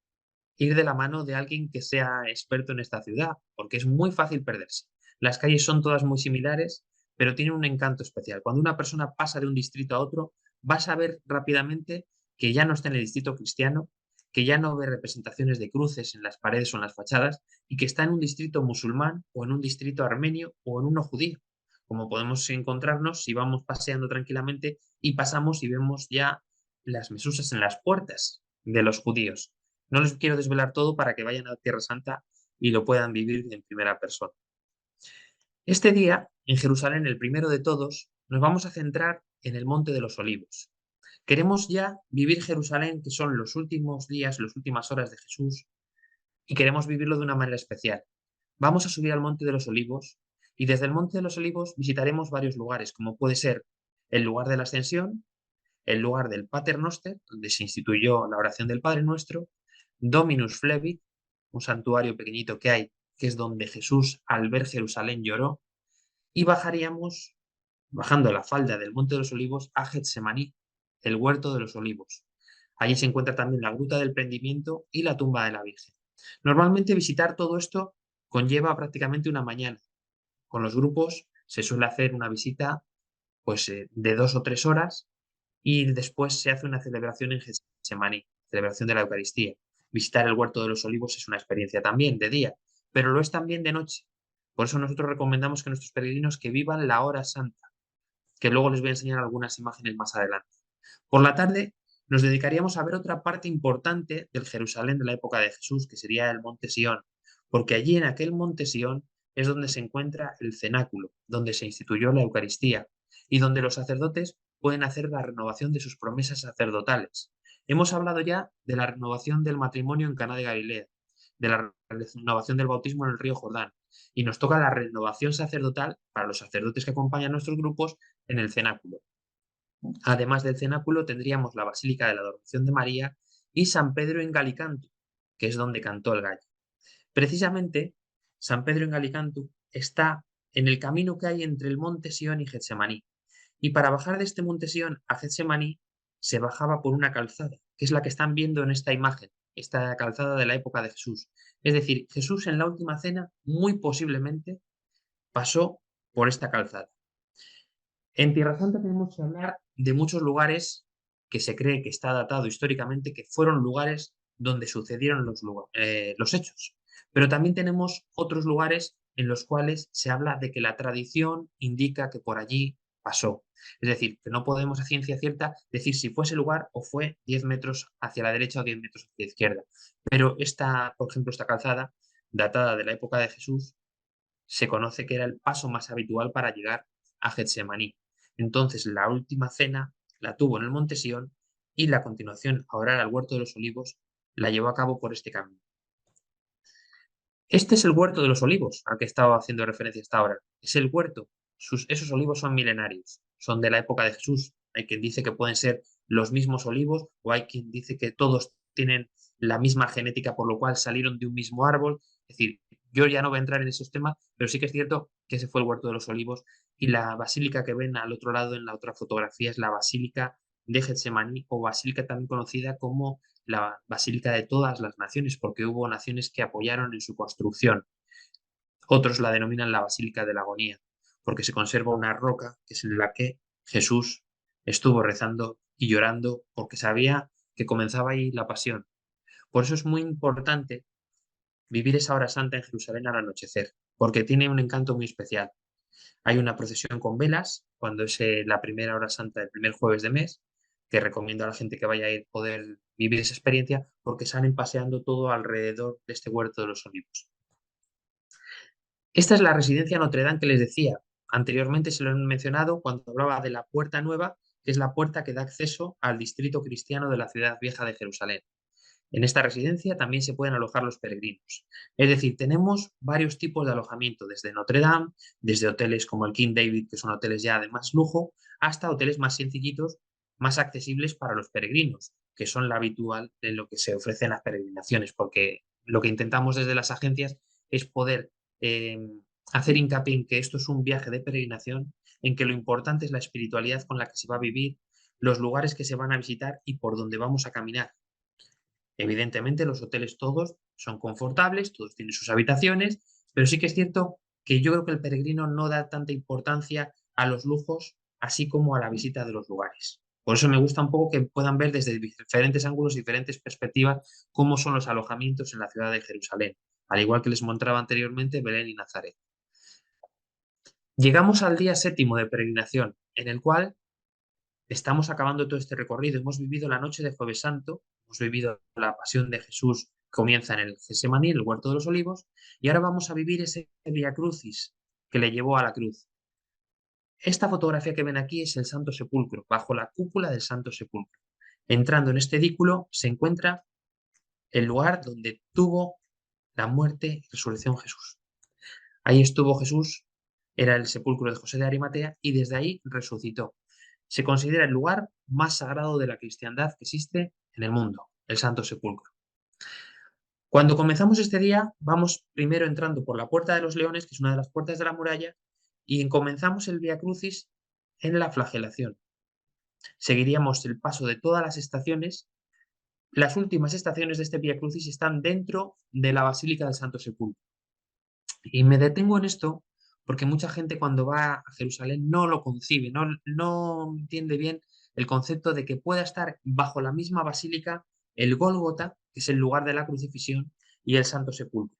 ir de la mano de alguien que sea experto en esta ciudad, porque es muy fácil perderse. Las calles son todas muy similares, pero tienen un encanto especial. Cuando una persona pasa de un distrito a otro, vas a ver rápidamente que ya no está en el distrito cristiano, que ya no ve representaciones de cruces en las paredes o en las fachadas y que está en un distrito musulmán o en un distrito armenio o en uno judío, como podemos encontrarnos si vamos paseando tranquilamente y pasamos y vemos ya las mesusas en las puertas de los judíos. No les quiero desvelar todo para que vayan a Tierra Santa y lo puedan vivir en primera persona. Este día, en Jerusalén, el primero de todos, nos vamos a centrar en el Monte de los Olivos. Queremos ya vivir Jerusalén, que son los últimos días, las últimas horas de Jesús, y queremos vivirlo de una manera especial. Vamos a subir al Monte de los Olivos y desde el Monte de los Olivos visitaremos varios lugares, como puede ser el lugar de la Ascensión, el lugar del Pater Noster, donde se instituyó la oración del Padre Nuestro, Dominus Flevit, un santuario pequeñito que hay, que es donde Jesús al ver Jerusalén lloró, y bajaríamos, bajando la falda del Monte de los Olivos, a Getsemaní, el huerto de los olivos. Allí se encuentra también la gruta del prendimiento y la tumba de la Virgen. Normalmente visitar todo esto conlleva prácticamente una mañana. Con los grupos se suele hacer una visita pues, de 2 o 3 horas y después se hace una celebración en Getsemaní, celebración de la Eucaristía. Visitar el Huerto de los Olivos es una experiencia también de día, pero lo es también de noche. Por eso nosotros recomendamos que nuestros peregrinos que vivan la hora santa, que luego les voy a enseñar algunas imágenes más adelante. Por la tarde nos dedicaríamos a ver otra parte importante del Jerusalén de la época de Jesús, que sería el Monte Sión, porque allí en aquel Monte Sión es donde se encuentra el cenáculo, donde se instituyó la Eucaristía y donde los sacerdotes pueden hacer la renovación de sus promesas sacerdotales. Hemos hablado ya de la renovación del matrimonio en Caná de Galilea, de la renovación del bautismo en el río Jordán, y nos toca la renovación sacerdotal para los sacerdotes que acompañan a nuestros grupos en el cenáculo. Además del cenáculo tendríamos la Basílica de la Adoración de María y San Pedro en Galicanto, que es donde cantó el gallo. Precisamente, San Pedro en Galicanto está en el camino que hay entre el monte Sión y Getsemaní. Y para bajar de este monte Sión a Getsemaní se bajaba por una calzada, que es la que están viendo en esta imagen, esta calzada de la época de Jesús. Es decir, Jesús en la última cena muy posiblemente pasó por esta calzada. En Tierra Santa tenemos que hablar de muchos lugares que se cree que está datado históricamente, que fueron lugares donde sucedieron los hechos. Pero también tenemos otros lugares en los cuales se habla de que la tradición indica que por allí pasó. Es decir, que no podemos a ciencia cierta decir si fue ese lugar o fue 10 metros hacia la derecha o 10 metros hacia la izquierda. Pero esta, por ejemplo, esta calzada, datada de la época de Jesús, se conoce que era el paso más habitual para llegar a Getsemaní. Entonces, la última cena la tuvo en el Monte Sión y la continuación a orar al Huerto de los Olivos la llevó a cabo por este camino. Este es el huerto de los olivos al que estaba haciendo referencia hasta ahora. Es el huerto. Esos olivos son milenarios, son de la época de Jesús. Hay quien dice que pueden ser los mismos olivos o hay quien dice que todos tienen la misma genética, por lo cual salieron de un mismo árbol. Es decir, yo ya no voy a entrar en esos temas, pero sí que es cierto que ese fue el huerto de los olivos y la basílica que ven al otro lado en la otra fotografía es la basílica de Getsemaní o basílica también conocida como la Basílica de todas las naciones, porque hubo naciones que apoyaron en su construcción. Otros la denominan la Basílica de la Agonía, porque se conserva una roca que es en la que Jesús estuvo rezando y llorando porque sabía que comenzaba ahí la pasión. Por eso es muy importante vivir esa hora santa en Jerusalén al anochecer, porque tiene un encanto muy especial. Hay una procesión con velas cuando es la primera hora santa del primer jueves de mes, que recomiendo a la gente que vaya a ir poder vivir esa experiencia porque salen paseando todo alrededor de este huerto de los olivos. Esta es la residencia Notre Dame que les decía. Anteriormente se lo he mencionado cuando hablaba de la Puerta Nueva, que es la puerta que da acceso al distrito cristiano de la ciudad vieja de Jerusalén. En esta residencia también se pueden alojar los peregrinos. Es decir, tenemos varios tipos de alojamiento, desde Notre Dame, desde hoteles como el King David, que son hoteles ya de más lujo, hasta hoteles más sencillitos, más accesibles para los peregrinos, que son la habitual de lo que se ofrece en las peregrinaciones, porque lo que intentamos desde las agencias es poder eh, hacer hincapié en que esto es un viaje de peregrinación, en que lo importante es la espiritualidad con la que se va a vivir, los lugares que se van a visitar y por donde vamos a caminar. Evidentemente, los hoteles todos son confortables, todos tienen sus habitaciones, pero sí que es cierto que yo creo que el peregrino no da tanta importancia a los lujos, así como a la visita de los lugares. Por eso me gusta un poco que puedan ver desde diferentes ángulos, diferentes perspectivas, cómo son los alojamientos en la ciudad de Jerusalén, al igual que les mostraba anteriormente Belén y Nazaret. Llegamos al día séptimo de peregrinación, en el cual estamos acabando todo este recorrido. Hemos vivido la noche de Jueves Santo, hemos vivido la pasión de Jesús, comienza en el Getsemaní, en el Huerto de los Olivos, y ahora vamos a vivir ese Via Crucis que le llevó a la cruz. Esta fotografía que ven aquí es el Santo Sepulcro, bajo la cúpula del Santo Sepulcro. Entrando en este edículo se encuentra el lugar donde tuvo la muerte y resurrección Jesús. Ahí estuvo Jesús, era el sepulcro de José de Arimatea, y desde ahí resucitó. Se considera el lugar más sagrado de la cristiandad que existe en el mundo, el Santo Sepulcro. Cuando comenzamos este día, vamos primero entrando por la Puerta de los Leones, que es una de las puertas de la muralla, y comenzamos el Vía Crucis en la flagelación. Seguiríamos el paso de todas las estaciones. Las últimas estaciones de este Vía Crucis están dentro de la Basílica del Santo Sepulcro. Y me detengo en esto porque mucha gente cuando va a Jerusalén no lo concibe, no entiende bien el concepto de que pueda estar bajo la misma basílica el Gólgota, que es el lugar de la crucifixión, y el Santo Sepulcro.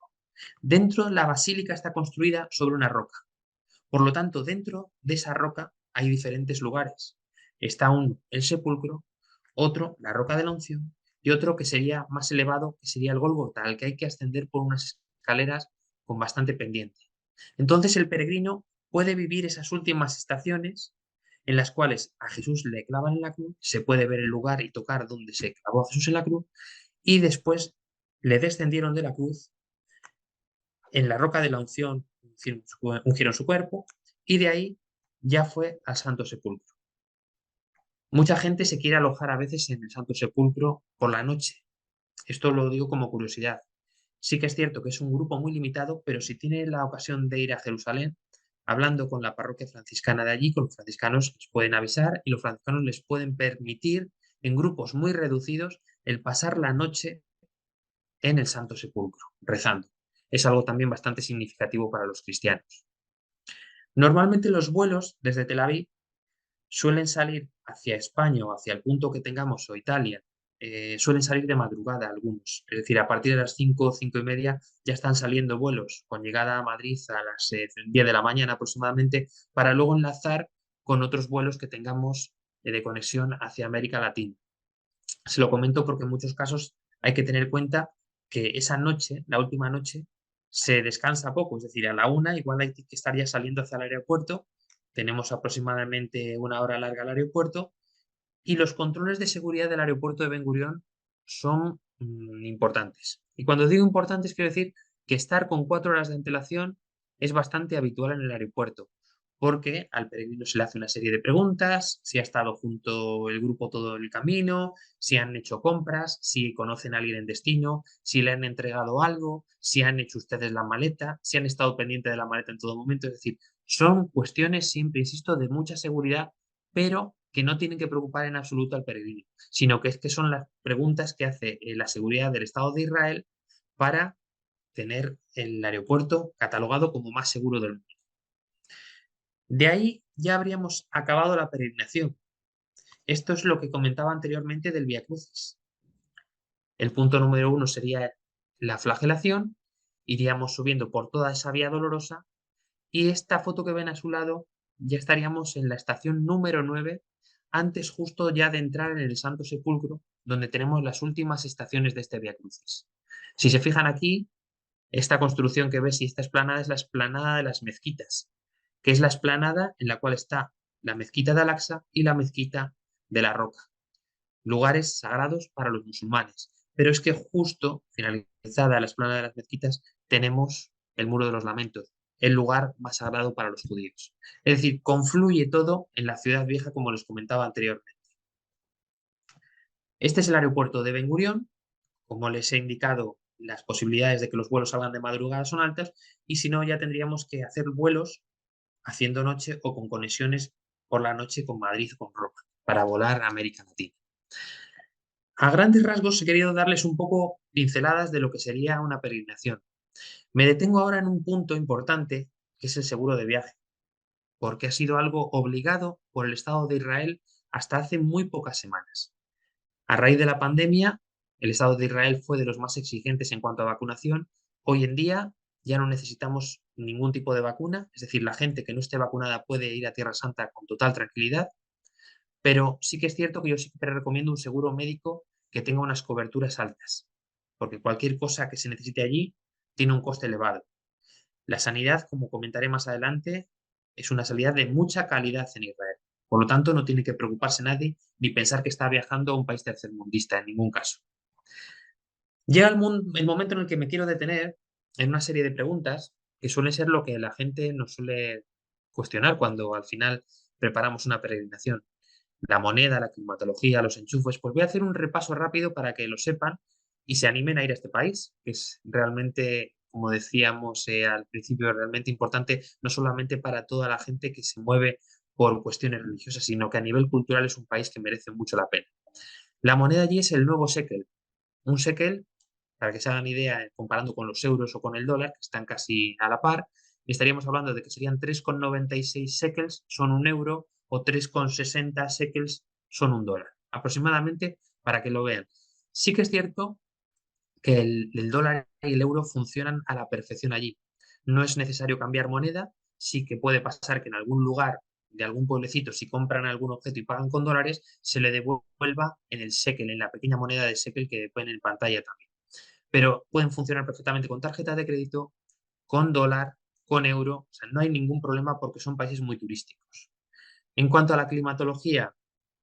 Dentro, la basílica está construida sobre una roca. Por lo tanto, dentro de esa roca hay diferentes lugares. Está uno, el sepulcro, otro, la roca de la unción, y otro que sería más elevado, que sería el Gólgota, al que hay que ascender por unas escaleras con bastante pendiente. Entonces el peregrino puede vivir esas últimas estaciones en las cuales a Jesús le clavan en la cruz, se puede ver el lugar y tocar donde se clavó a Jesús en la cruz, y después le descendieron de la cruz en la roca de la unción, ungieron su cuerpo, y de ahí ya fue al Santo Sepulcro. Mucha gente se quiere alojar a veces en el Santo Sepulcro por la noche. Esto lo digo como curiosidad. Sí que es cierto que es un grupo muy limitado, pero si tiene la ocasión de ir a Jerusalén, hablando con la parroquia franciscana de allí, con los franciscanos les pueden avisar y los franciscanos les pueden permitir en grupos muy reducidos el pasar la noche en el Santo Sepulcro, rezando. Es algo también bastante significativo para los cristianos. Normalmente los vuelos desde Tel Aviv suelen salir hacia España o hacia el punto que tengamos o Italia, suelen salir de madrugada algunos. Es decir, a partir de las 5, 5:30 ya están saliendo vuelos con llegada a Madrid a las 10 de la mañana aproximadamente para luego enlazar con otros vuelos que tengamos de conexión hacia América Latina. Se lo comento porque en muchos casos hay que tener en cuenta que esa noche, la última noche, se descansa poco, es decir, a la 1 igual hay que estar ya saliendo hacia el aeropuerto, tenemos aproximadamente una hora larga al aeropuerto y los controles de seguridad del aeropuerto de Ben Gurión son importantes. Y cuando digo importantes quiero decir que estar con 4 horas de antelación es bastante habitual en el aeropuerto, porque al peregrino se le hace una serie de preguntas, si ha estado junto el grupo todo el camino, si han hecho compras, si conocen a alguien en destino, si le han entregado algo, si han hecho ustedes la maleta, si han estado pendientes de la maleta en todo momento. Es decir, son cuestiones, siempre insisto, de mucha seguridad, pero que no tienen que preocupar en absoluto al peregrino, sino que es que son las preguntas que hace la seguridad del Estado de Israel para tener el aeropuerto catalogado como más seguro del mundo. De ahí ya habríamos acabado la peregrinación. Esto es lo que comentaba anteriormente del Vía Crucis. El punto número 1 sería la flagelación, iríamos subiendo por toda esa vía dolorosa y esta foto que ven a su lado ya estaríamos en la estación número 9, antes justo ya de entrar en el Santo Sepulcro, donde tenemos las últimas estaciones de este Vía Crucis. Si se fijan aquí, esta construcción que ves y esta explanada es la explanada de las mezquitas, que es la explanada en la cual está la mezquita de Al-Aqsa y la mezquita de la Roca, lugares sagrados para los musulmanes. Pero es que justo finalizada la explanada de las mezquitas tenemos el Muro de los Lamentos, el lugar más sagrado para los judíos. Es decir, confluye todo en la ciudad vieja como les comentaba anteriormente. Este es el aeropuerto de Ben Gurión. Como les he indicado, las posibilidades de que los vuelos salgan de madrugada son altas y si no ya tendríamos que hacer vuelos haciendo noche o con conexiones por la noche con Madrid o con Roma para volar a América Latina. A grandes rasgos he querido darles un poco pinceladas de lo que sería una peregrinación. Me detengo ahora en un punto importante que es el seguro de viaje, porque ha sido algo obligado por el Estado de Israel hasta hace muy pocas semanas. A raíz de la pandemia, el Estado de Israel fue de los más exigentes en cuanto a vacunación. Hoy en día ya no necesitamos ningún tipo de vacuna, es decir, la gente que no esté vacunada puede ir a Tierra Santa con total tranquilidad, pero sí que es cierto que yo siempre recomiendo un seguro médico que tenga unas coberturas altas, porque cualquier cosa que se necesite allí tiene un coste elevado. La sanidad, como comentaré más adelante, es una sanidad de mucha calidad en Israel. Por lo tanto, no tiene que preocuparse nadie ni pensar que está viajando a un país tercermundista en ningún caso. Llega el momento en el que me quiero detener en una serie de preguntas que suele ser lo que la gente nos suele cuestionar cuando al final preparamos una peregrinación. La moneda, la climatología, los enchufes. Pues voy a hacer un repaso rápido para que lo sepan y se animen a ir a este país, que es realmente, como decíamos al principio, realmente importante, no solamente para toda la gente que se mueve por cuestiones religiosas, sino que a nivel cultural es un país que merece mucho la pena. La moneda allí es el nuevo shekel. Un shekel, para que se hagan idea, comparando con los euros o con el dólar, que están casi a la par, estaríamos hablando de que serían 3,96 shekels, son un euro, o 3,60 shekels son un dólar, aproximadamente, para que lo vean. Sí que es cierto que el dólar y el euro funcionan a la perfección allí. No es necesario cambiar moneda, sí que puede pasar que en algún lugar de algún pueblecito, si compran algún objeto y pagan con dólares, se le devuelva en el shekel, en la pequeña moneda de shekel que ponen en pantalla también. Pero pueden funcionar perfectamente con tarjeta de crédito, con dólar, con euro, o sea, no hay ningún problema porque son países muy turísticos. En cuanto a la climatología,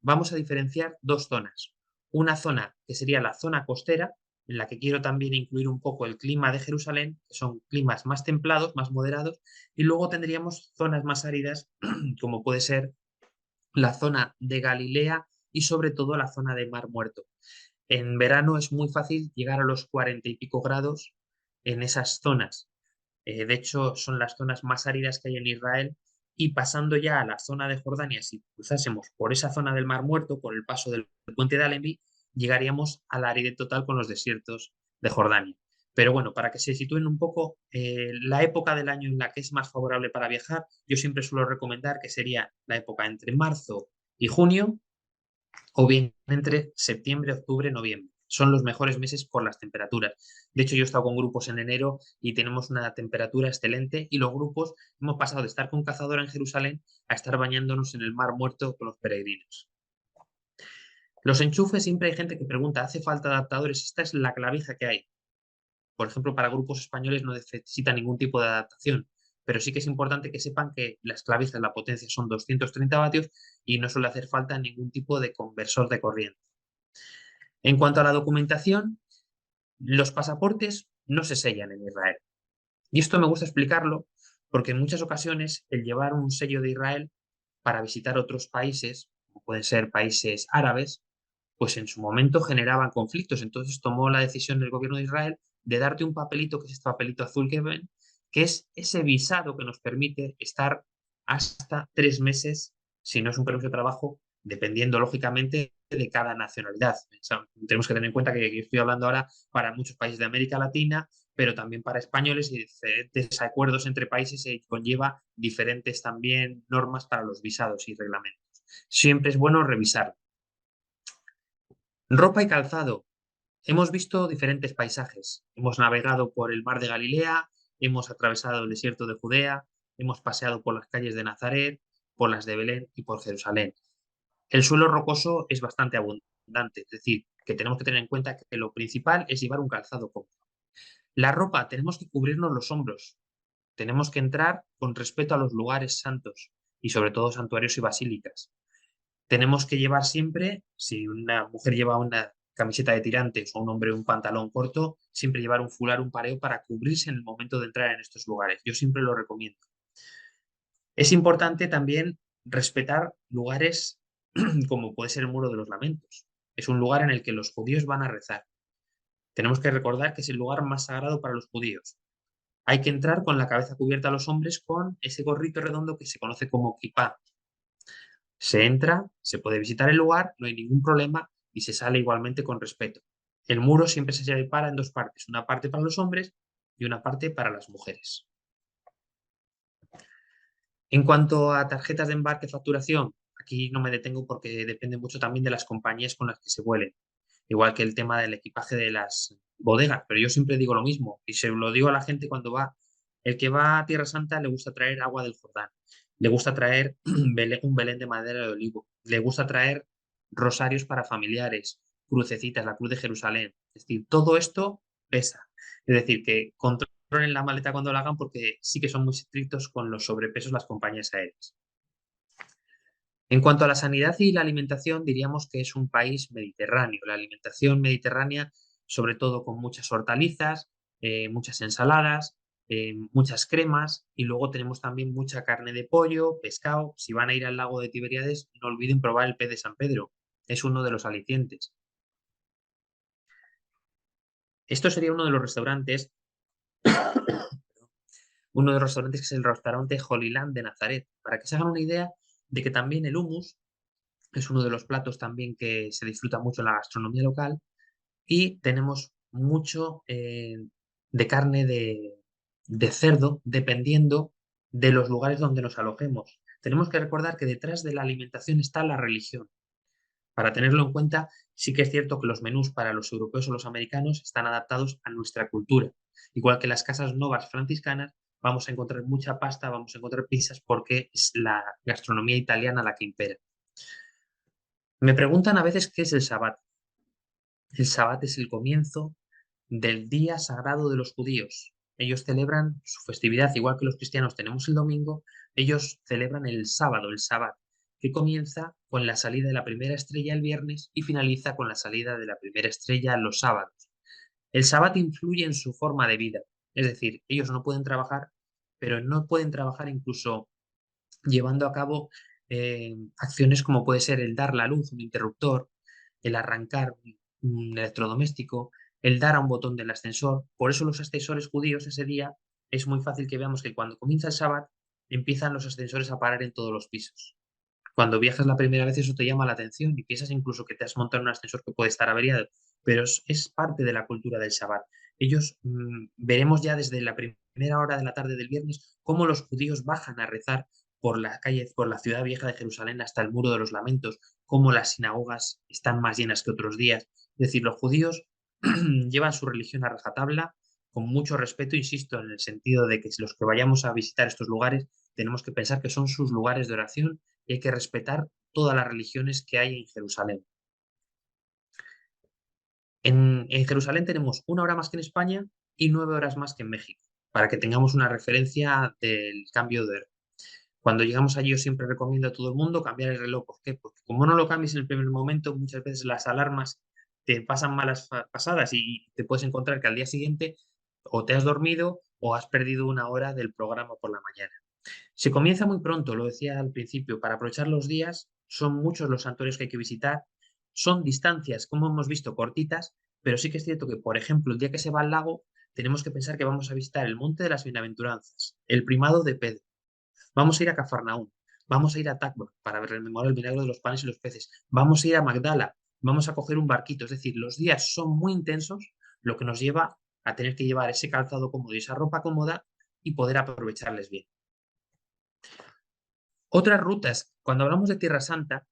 vamos a diferenciar dos zonas. Una zona que sería la zona costera, en la que quiero también incluir un poco el clima de Jerusalén, que son climas más templados, más moderados, y luego tendríamos zonas más áridas, como puede ser la zona de Galilea y sobre todo la zona de Mar Muerto. En verano es muy fácil llegar a los 40 y pico grados en esas zonas. De hecho, son las zonas más áridas que hay en Israel. Y pasando ya a la zona de Jordania, si cruzásemos por esa zona del Mar Muerto, por el paso del puente de Allenby, llegaríamos a la aridez total con los desiertos de Jordania. Pero bueno, para que se sitúen un poco, la época del año en la que es más favorable para viajar, yo siempre suelo recomendar que sería la época entre marzo y junio, o bien entre septiembre, octubre, noviembre. Son los mejores meses por las temperaturas. De hecho, yo he estado con grupos en enero y tenemos una temperatura excelente y los grupos hemos pasado de estar con cazadora en Jerusalén a estar bañándonos en el Mar Muerto con los peregrinos. Los enchufes, siempre hay gente que pregunta, ¿hace falta adaptadores? Esta es la clavija que hay. Por ejemplo, para grupos españoles no necesita ningún tipo de adaptación, pero sí que es importante que sepan que las clavijas, la potencia son 230 vatios y no suele hacer falta ningún tipo de conversor de corriente. En cuanto a la documentación, los pasaportes no se sellan en Israel. Y esto me gusta explicarlo porque en muchas ocasiones el llevar un sello de Israel para visitar otros países, como pueden ser países árabes, pues en su momento generaban conflictos. Entonces tomó la decisión del gobierno de Israel de darte un papelito, que es este papelito azul que ven, que es ese visado que nos permite estar hasta 3 meses, si no es un permiso de trabajo, dependiendo lógicamente de cada nacionalidad. O sea, tenemos que tener en cuenta que yo estoy hablando ahora para muchos países de América Latina, pero también para españoles, y diferentes acuerdos entre países conlleva diferentes también normas para los visados y reglamentos. Siempre es bueno revisar. Ropa y calzado. Hemos visto diferentes paisajes. Hemos navegado por el mar de Galilea, hemos atravesado el desierto de Judea, hemos paseado por las calles de Nazaret, por las de Belén y por Jerusalén. El suelo rocoso es bastante abundante, es decir, que tenemos que tener en cuenta que lo principal es llevar un calzado cómodo. La ropa, tenemos que cubrirnos los hombros, tenemos que entrar con respeto a los lugares santos y sobre todo santuarios y basílicas. Tenemos que llevar siempre, si una mujer lleva una camiseta de tirantes o un hombre un pantalón corto, siempre llevar un fular, un pareo para cubrirse en el momento de entrar en estos lugares. Yo siempre lo recomiendo. Es importante también respetar lugares como puede ser el Muro de los Lamentos. Es un lugar en el que los judíos van a rezar. Tenemos que recordar que es el lugar más sagrado para los judíos. Hay que entrar con la cabeza cubierta a los hombres con ese gorrito redondo que se conoce como kipá. Se entra, se puede visitar el lugar, no hay ningún problema y se sale igualmente con respeto. El muro siempre se separa en dos partes, una parte para los hombres y una parte para las mujeres. En cuanto a tarjetas de embarque facturación, aquí no me detengo porque depende mucho también de las compañías con las que se vuelen, igual que el tema del equipaje de las bodegas, pero yo siempre digo lo mismo y se lo digo a la gente cuando va. El que va a Tierra Santa le gusta traer agua del Jordán, le gusta traer un Belén de madera de olivo, le gusta traer rosarios para familiares, crucecitas, la cruz de Jerusalén. Es decir, todo esto pesa. Es decir, que controlen la maleta cuando la hagan porque sí que son muy estrictos con los sobrepesos las compañías aéreas. En cuanto a la sanidad y la alimentación, diríamos que es un país mediterráneo. La alimentación mediterránea, sobre todo con muchas hortalizas, muchas ensaladas, muchas cremas y luego tenemos también mucha carne de pollo, pescado. Si van a ir al lago de Tiberíades, no olviden probar el pez de San Pedro. Es uno de los alicientes. Esto sería uno de los restaurantes que es el restaurante Holyland de Nazaret. Para que se hagan una idea de que también el hummus es uno de los platos también que se disfruta mucho en la gastronomía local y tenemos mucho de carne de cerdo dependiendo de los lugares donde nos alojemos. Tenemos que recordar que detrás de la alimentación está la religión. Para tenerlo en cuenta, sí que es cierto que los menús para los europeos o los americanos están adaptados a nuestra cultura. Igual que las casas novas franciscanas, vamos a encontrar mucha pasta, vamos a encontrar pizzas porque es la gastronomía italiana la que impera. Me preguntan a veces qué es el Sabbat. El Sabbat es el comienzo del día sagrado de los judíos. Ellos celebran su festividad, igual que los cristianos tenemos el domingo, ellos celebran el sábado, el Sabbat, que comienza con la salida de la primera estrella el viernes y finaliza con la salida de la primera estrella los sábados. El Sabbat influye en su forma de vida, es decir, ellos no pueden trabajar, pero no pueden trabajar incluso llevando a cabo acciones como puede ser el dar la luz, un interruptor, el arrancar un electrodoméstico, el dar a un botón del ascensor. Por eso los ascensores judíos ese día es muy fácil que veamos que cuando comienza el sábado empiezan los ascensores a parar en todos los pisos. Cuando viajas la primera vez eso te llama la atención y piensas incluso que te has montado en un ascensor que puede estar averiado, pero es parte de la cultura del Shabbat. Ellos veremos ya desde la primera hora de la tarde del viernes cómo los judíos bajan a rezar por la calle, por la ciudad vieja de Jerusalén hasta el Muro de los Lamentos, cómo las sinagogas están más llenas que otros días. Es decir, los judíos llevan su religión a rajatabla con mucho respeto, insisto, en el sentido de que si los que vayamos a visitar estos lugares tenemos que pensar que son sus lugares de oración y hay que respetar todas las religiones que hay en Jerusalén. En Jerusalén tenemos 1 hora más que en España y 9 horas más que en México, para que tengamos una referencia del cambio de hora. Cuando llegamos allí, yo siempre recomiendo a todo el mundo cambiar el reloj. ¿Por qué? Porque como no lo cambies en el primer momento, muchas veces las alarmas te pasan malas pasadas y te puedes encontrar que al día siguiente o te has dormido o has perdido una hora del programa por la mañana. Se comienza muy pronto, lo decía al principio, para aprovechar los días. Son muchos los santuarios que hay que visitar. Son distancias, como hemos visto, cortitas, pero sí que es cierto que, por ejemplo, el día que se va al lago, tenemos que pensar que vamos a visitar el Monte de las Bienaventuranzas, el Primado de Pedro. Vamos a ir a Cafarnaúm, vamos a ir a Tacba para rememorar el milagro de los panes y los peces. Vamos a ir a Magdala, vamos a coger un barquito. Es decir, los días son muy intensos, lo que nos lleva a tener que llevar ese calzado cómodo y esa ropa cómoda y poder aprovecharles bien. Otras rutas, cuando hablamos de Tierra Santa,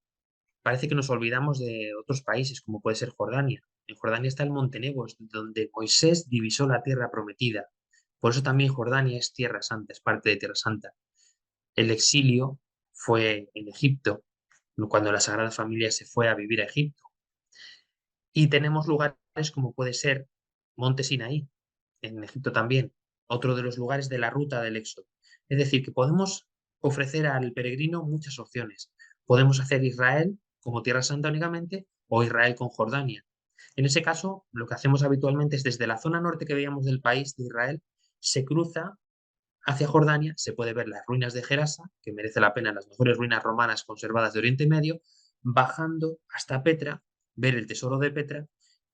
parece que nos olvidamos de otros países, como puede ser Jordania. En Jordania está el Monte Nebo, donde Moisés divisó la tierra prometida. Por eso también Jordania es Tierra Santa, es parte de Tierra Santa. El exilio fue en Egipto, cuando la Sagrada Familia se fue a vivir a Egipto. Y tenemos lugares como puede ser Monte Sinaí, en Egipto también, otro de los lugares de la ruta del Éxodo. Es decir, que podemos ofrecer al peregrino muchas opciones. Podemos hacer Israel como Tierra Santa únicamente o Israel con Jordania. En ese caso, lo que hacemos habitualmente es desde la zona norte que veíamos del país de Israel, se cruza hacia Jordania, se puede ver las ruinas de Gerasa, que merece la pena, las mejores ruinas romanas conservadas de Oriente Medio, bajando hasta Petra, ver el tesoro de Petra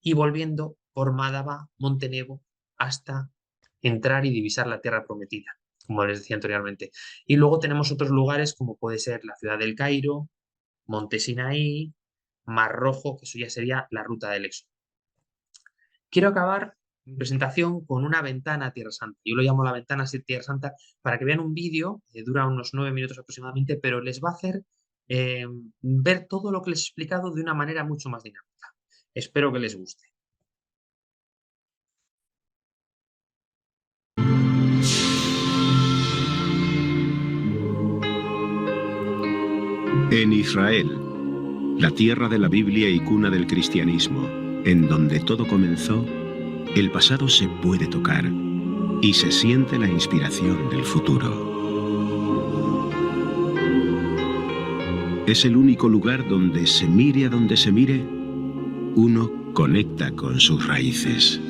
y volviendo por Mádaba, Monte Nebo, hasta entrar y divisar la tierra prometida, como les decía anteriormente. Y luego tenemos otros lugares como puede ser la ciudad del Cairo, Monte Sinaí, Mar Rojo, que eso ya sería la ruta del Éxodo. Quiero acabar mi presentación con una ventana a Tierra Santa. Yo lo llamo la ventana a Tierra Santa para que vean un vídeo, dura unos 9 minutos aproximadamente, pero les va a hacer ver todo lo que les he explicado de una manera mucho más dinámica. Espero que les guste. En Israel, la tierra de la Biblia y cuna del cristianismo, en donde todo comenzó, el pasado se puede tocar y se siente la inspiración del futuro. Es el único lugar donde se mire a donde se mire, uno conecta con sus raíces.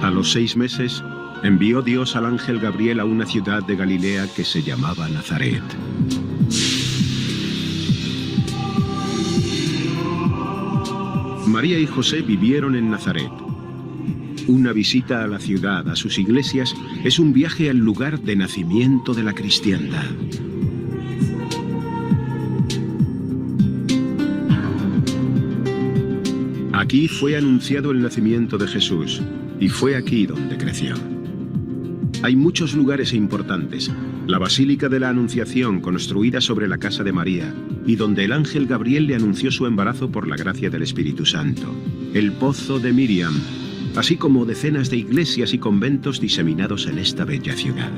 A los 6 meses, envió Dios al ángel Gabriel a una ciudad de Galilea que se llamaba Nazaret. María y José vivieron en Nazaret. Una visita a la ciudad, a sus iglesias, es un viaje al lugar de nacimiento de la cristiandad. Aquí fue anunciado el nacimiento de Jesús, y fue aquí donde creció. Hay muchos lugares importantes. La Basílica de la Anunciación, construida sobre la casa de María, y donde el ángel Gabriel le anunció su embarazo por la gracia del Espíritu Santo. El Pozo de Miriam, así como decenas de iglesias y conventos diseminados en esta bella ciudad.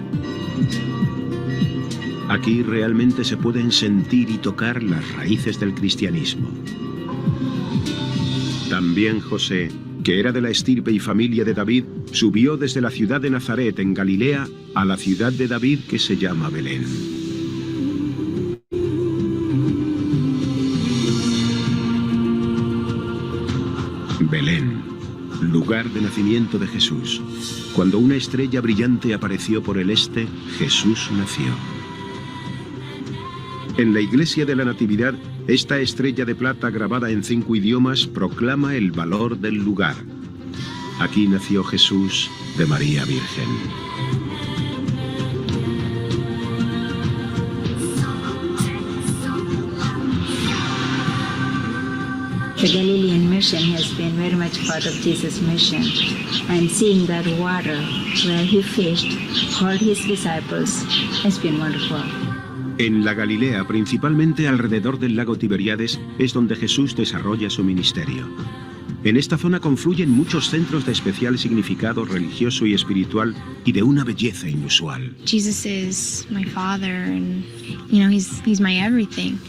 Aquí realmente se pueden sentir y tocar las raíces del cristianismo. También José, que era de la estirpe y familia de David, subió desde la ciudad de Nazaret en Galilea a la ciudad de David que se llama Belén. Belén, lugar de nacimiento de Jesús. Cuando una estrella brillante apareció por el este, Jesús nació. En la iglesia de la Natividad, esta estrella de plata grabada en 5 idiomas proclama el valor del lugar. Aquí nació Jesús de María Virgen. The Galilean mission has been very much part of Jesus' mission, and seeing that water where he fished, called his disciples, has been wonderful. En la Galilea, principalmente alrededor del lago Tiberíades, es donde Jesús desarrolla su ministerio. En esta zona confluyen muchos centros de especial significado religioso y espiritual y de una belleza inusual. Jesus is my father, and he's my everything.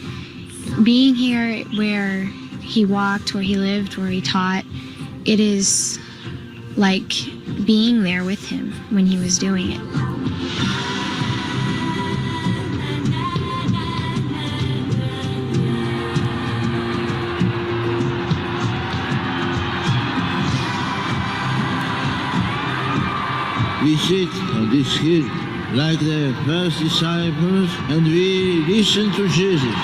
Being here where he walked, where he lived, where he taught, it is like being there with him when he was doing it. we sit on this hill like the first disciples and we listen to Jesus.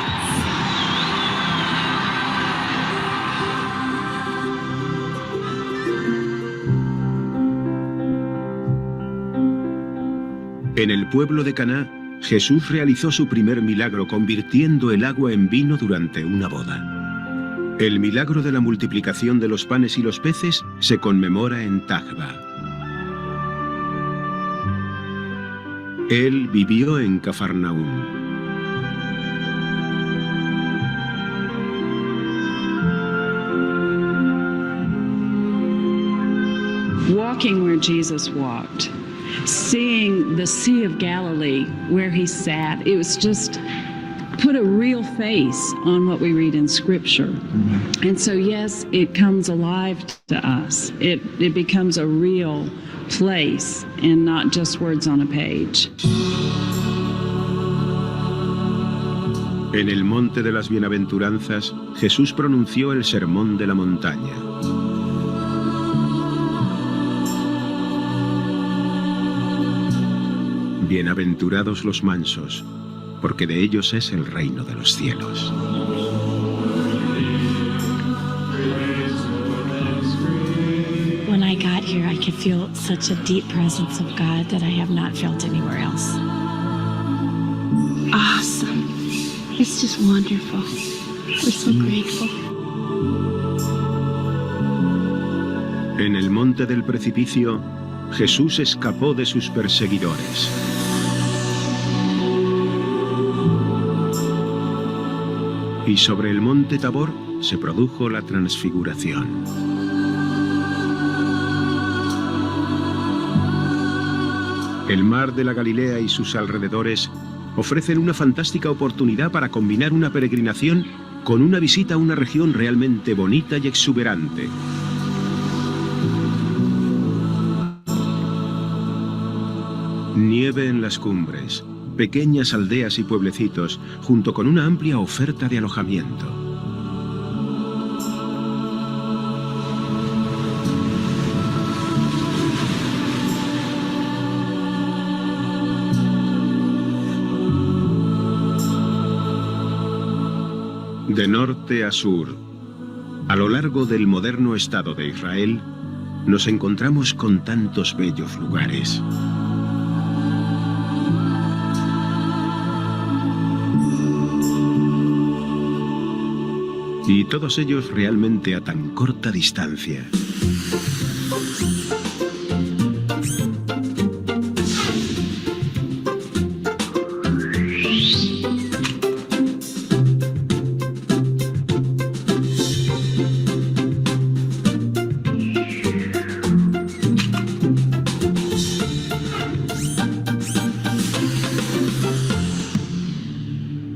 En el pueblo de Caná, Jesús realizó su primer milagro convirtiendo el agua en vino durante una boda. El milagro de la multiplicación de los panes y los peces se conmemora en Tajba. Él vivió en Cafarnaúm. Walking where Jesus walked, seeing the Sea of Galilee where he sat, it was just put a real face on what we read in Scripture. And so, yes, it comes alive to us. It becomes a real place and not just words on a page. En el Monte de las Bienaventuranzas, Jesús pronunció el Sermón de la Montaña. Bienaventurados los mansos, porque de ellos es el reino de los cielos. When I got here, I could feel such a deep presence of God that I have not felt anywhere else. Awesome. It's just wonderful. We're so grateful. En el monte del precipicio, Jesús escapó de sus perseguidores. Y sobre el monte Tabor se produjo la transfiguración. El mar de la Galilea y sus alrededores ofrecen una fantástica oportunidad para combinar una peregrinación con una visita a una región realmente bonita y exuberante. Nieve en las cumbres, pequeñas aldeas y pueblecitos, junto con una amplia oferta de alojamiento. De norte a sur, a lo largo del moderno Estado de Israel, nos encontramos con tantos bellos lugares. Y todos ellos realmente a tan corta distancia.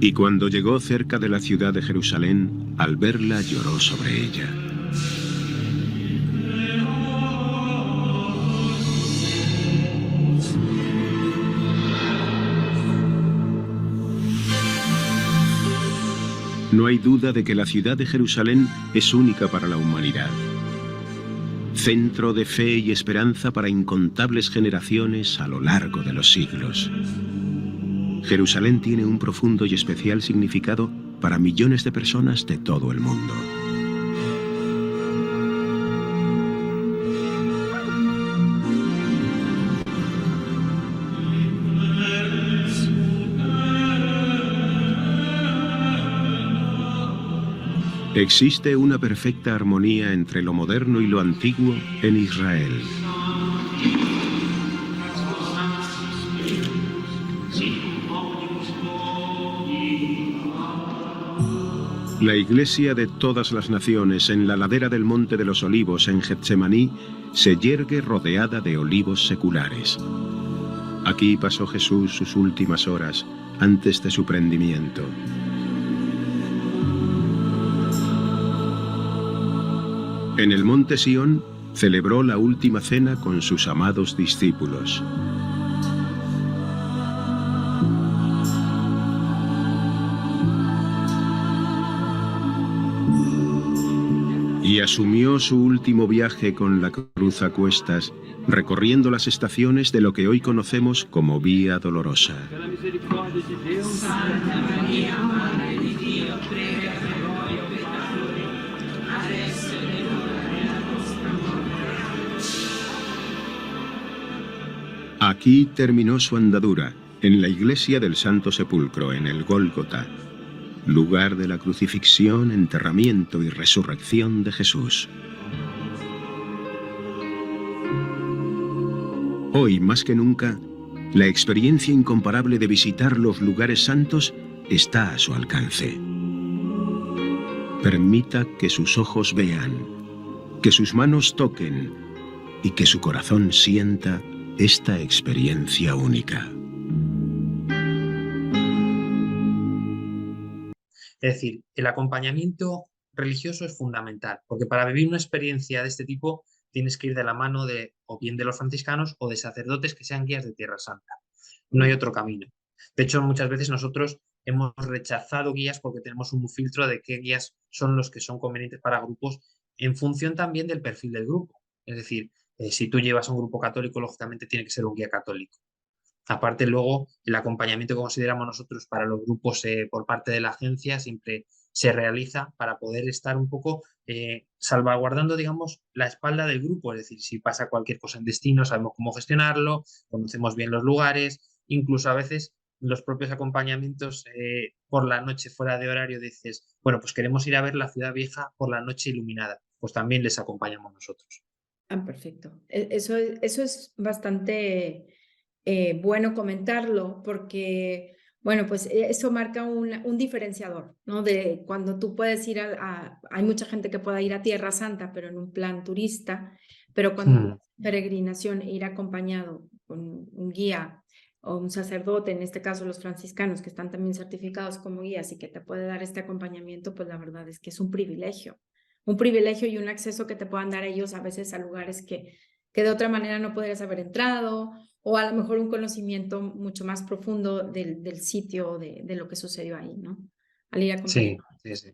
Y cuando llegó cerca de la ciudad de Jerusalén, al verla lloró sobre ella. No hay duda de que la ciudad de Jerusalén es única para la humanidad. Centro de fe y esperanza para incontables generaciones a lo largo de los siglos. Jerusalén tiene un profundo y especial significado para millones de personas de todo el mundo. Existe una perfecta armonía entre lo moderno y lo antiguo en Israel. La iglesia de todas las naciones en la ladera del Monte de los Olivos en Getsemaní se yergue rodeada de olivos seculares. Aquí pasó Jesús sus últimas horas antes de su prendimiento. En el monte Sión celebró la última cena con sus amados discípulos. Y asumió su último viaje con la cruz a cuestas recorriendo las estaciones de lo que hoy conocemos como Vía Dolorosa. Aquí terminó su andadura, en la iglesia del Santo Sepulcro, en el Gólgota, lugar de la crucifixión, enterramiento y resurrección de Jesús. Hoy, más que nunca, la experiencia incomparable de visitar los lugares santos está a su alcance. Permita que sus ojos vean, que sus manos toquen y que su corazón sienta esta experiencia única. Es decir, el acompañamiento religioso es fundamental, porque para vivir una experiencia de este tipo tienes que ir de la mano de o bien de los franciscanos o de sacerdotes que sean guías de Tierra Santa. No hay otro camino. De hecho, muchas veces nosotros hemos rechazado guías porque tenemos un filtro de qué guías son los que son convenientes para grupos en función también del perfil del grupo. Es decir, si tú llevas a un grupo católico, lógicamente tiene que ser un guía católico. Aparte, luego, el acompañamiento que consideramos nosotros para los grupos por parte de la agencia siempre se realiza para poder estar un poco salvaguardando, digamos, la espalda del grupo. Es decir, si pasa cualquier cosa en destino, sabemos cómo gestionarlo, conocemos bien los lugares, incluso a veces los propios acompañamientos por la noche fuera de horario dices, bueno, pues queremos ir a ver la ciudad vieja por la noche iluminada, pues también les acompañamos nosotros. Ah, perfecto. Eso es bastante bueno comentarlo porque, bueno, pues eso marca un diferenciador, ¿no? De cuando tú puedes ir hay mucha gente que pueda ir a Tierra Santa, pero en un plan turista, pero cuando peregrinación e ir acompañado con un guía o un sacerdote, en este caso los franciscanos, que están también certificados como guías y que te puede dar este acompañamiento, pues la verdad es que es un privilegio y un acceso que te puedan dar ellos a veces a lugares que de otra manera no podrías haber entrado, o a lo mejor un conocimiento mucho más profundo del sitio, de lo que sucedió ahí, ¿no? Al ir acompañado. Sí, sí, sí.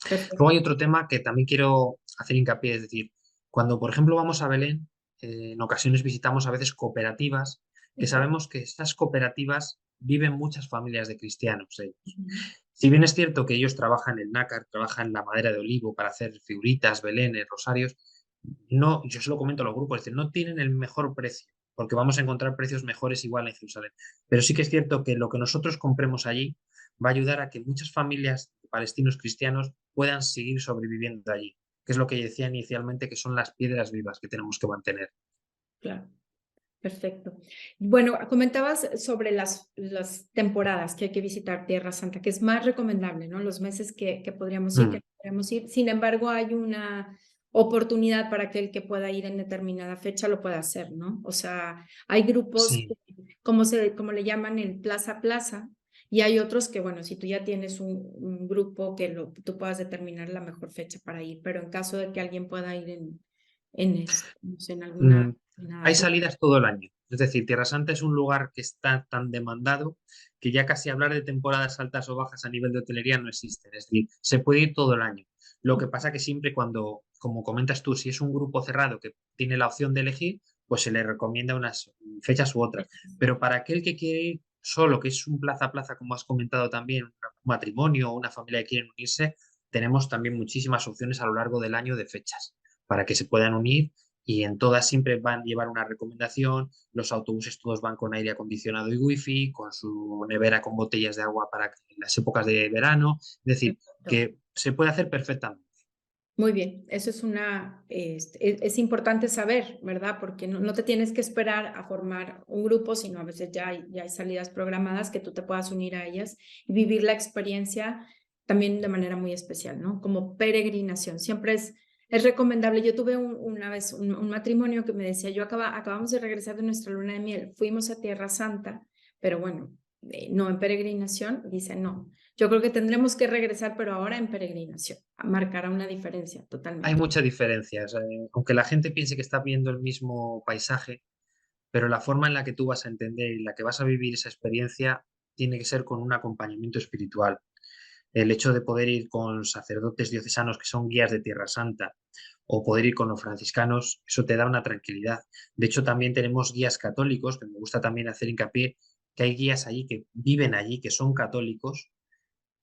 Perfecto. Luego hay otro tema que también quiero hacer hincapié, es decir, cuando por ejemplo vamos a Belén, en ocasiones visitamos a veces cooperativas, que sabemos que estas cooperativas viven muchas familias de cristianos ellos. Si bien es cierto que ellos trabajan el nácar, trabajan la madera de olivo para hacer figuritas, belenes, rosarios, no, yo se lo comento a los grupos, es decir, no tienen el mejor precio, porque vamos a encontrar precios mejores igual en Jerusalén. Pero sí que es cierto que lo que nosotros compremos allí va a ayudar a que muchas familias de palestinos cristianos puedan seguir sobreviviendo allí, que es lo que decía inicialmente, que son las piedras vivas que tenemos que mantener. Claro, perfecto. Bueno, comentabas sobre las temporadas que hay que visitar Tierra Santa, que es más recomendable, ¿no? Los meses que podríamos ir, que no podríamos ir. Sin embargo, hay una oportunidad para que el que pueda ir en determinada fecha lo pueda hacer, ¿no? O sea, hay grupos, Sí. como le llaman el plaza a plaza, y hay otros que, bueno, si tú ya tienes un grupo que tú puedas determinar la mejor fecha para ir, pero en caso de que alguien pueda ir en alguna... Hay salidas todo el año. Es decir, Tierra Santa es un lugar que está tan demandado que ya casi hablar de temporadas altas o bajas a nivel de hotelería no existe. Es decir, se puede ir todo el año. Lo que pasa que siempre cuando, como comentas tú, si es un grupo cerrado que tiene la opción de elegir, pues se le recomienda unas fechas u otras. Pero para aquel que quiere ir solo, que es un plaza a plaza, como has comentado también, un matrimonio o una familia que quieren unirse, tenemos también muchísimas opciones a lo largo del año de fechas para que se puedan unir. Y en todas siempre van a llevar una recomendación, los autobuses todos van con aire acondicionado y wifi, con su nevera con botellas de agua para las épocas de verano, es decir, que se puede hacer perfectamente. Muy bien, eso es importante saber, ¿verdad? Porque no te tienes que esperar a formar un grupo, sino a veces ya hay salidas programadas que tú te puedas unir a ellas y vivir la experiencia también de manera muy especial, ¿no? Como peregrinación, siempre es recomendable. Yo tuve una vez un matrimonio que me decía, acabamos de regresar de nuestra luna de miel, fuimos a Tierra Santa, pero bueno, no en peregrinación. Dice, no, yo creo que tendremos que regresar, pero ahora en peregrinación. Marcará una diferencia totalmente. Hay mucha diferencia, o sea, aunque la gente piense que está viendo el mismo paisaje, pero la forma en la que tú vas a entender y la que vas a vivir esa experiencia tiene que ser con un acompañamiento espiritual. El hecho de poder ir con sacerdotes diocesanos que son guías de Tierra Santa o poder ir con los franciscanos, eso te da una tranquilidad. De hecho, también tenemos guías católicos, que me gusta también hacer hincapié, que hay guías allí que viven allí, que son católicos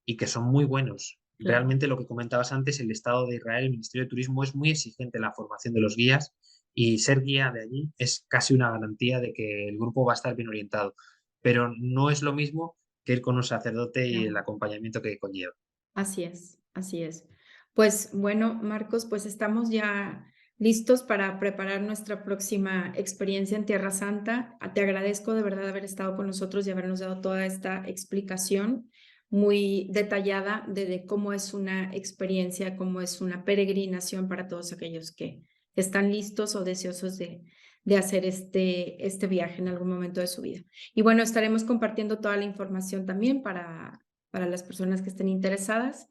y que son muy buenos. Claro. Realmente lo que comentabas antes, el Estado de Israel, el Ministerio de Turismo es muy exigente en la formación de los guías y ser guía de allí es casi una garantía de que el grupo va a estar bien orientado. Pero no es lo mismo que ir con un sacerdote y el acompañamiento que conlleva. Así es, así es. Pues bueno, Marcos, pues estamos ya listos para preparar nuestra próxima experiencia en Tierra Santa. Te agradezco de verdad haber estado con nosotros y habernos dado toda esta explicación muy detallada de cómo es una experiencia, cómo es una peregrinación para todos aquellos que están listos o deseosos de hacer este viaje en algún momento de su vida. Y bueno, estaremos compartiendo toda la información también para las personas que estén interesadas.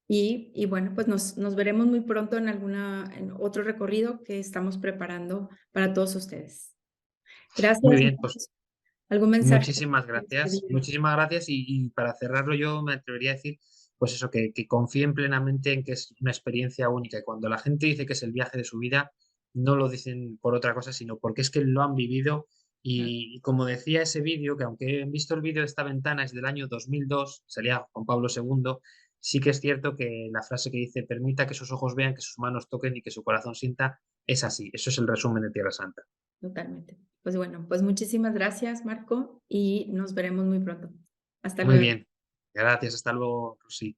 Y bueno, pues nos veremos muy pronto en otro recorrido que estamos preparando para todos ustedes. Gracias. Muy bien, pues Marcos. ¿Algún mensaje? muchísimas gracias. Muchísimas gracias y para cerrarlo yo me atrevería a decir, pues eso, que confíen plenamente en que es una experiencia única. Y cuando la gente dice que es el viaje de su vida, no lo dicen por otra cosa, sino porque es que lo han vivido. Y como decía ese vídeo, que aunque he visto el vídeo de esta ventana es del año 2002, salía Juan Pablo II, sí que es cierto que la frase que dice, permita que sus ojos vean, que sus manos toquen y que su corazón sienta, es así. Eso es el resumen de Tierra Santa. Totalmente. Pues bueno, pues muchísimas gracias, Marco, y nos veremos muy pronto. Hasta Muy luego. bien. Gracias. Hasta luego, Rosy.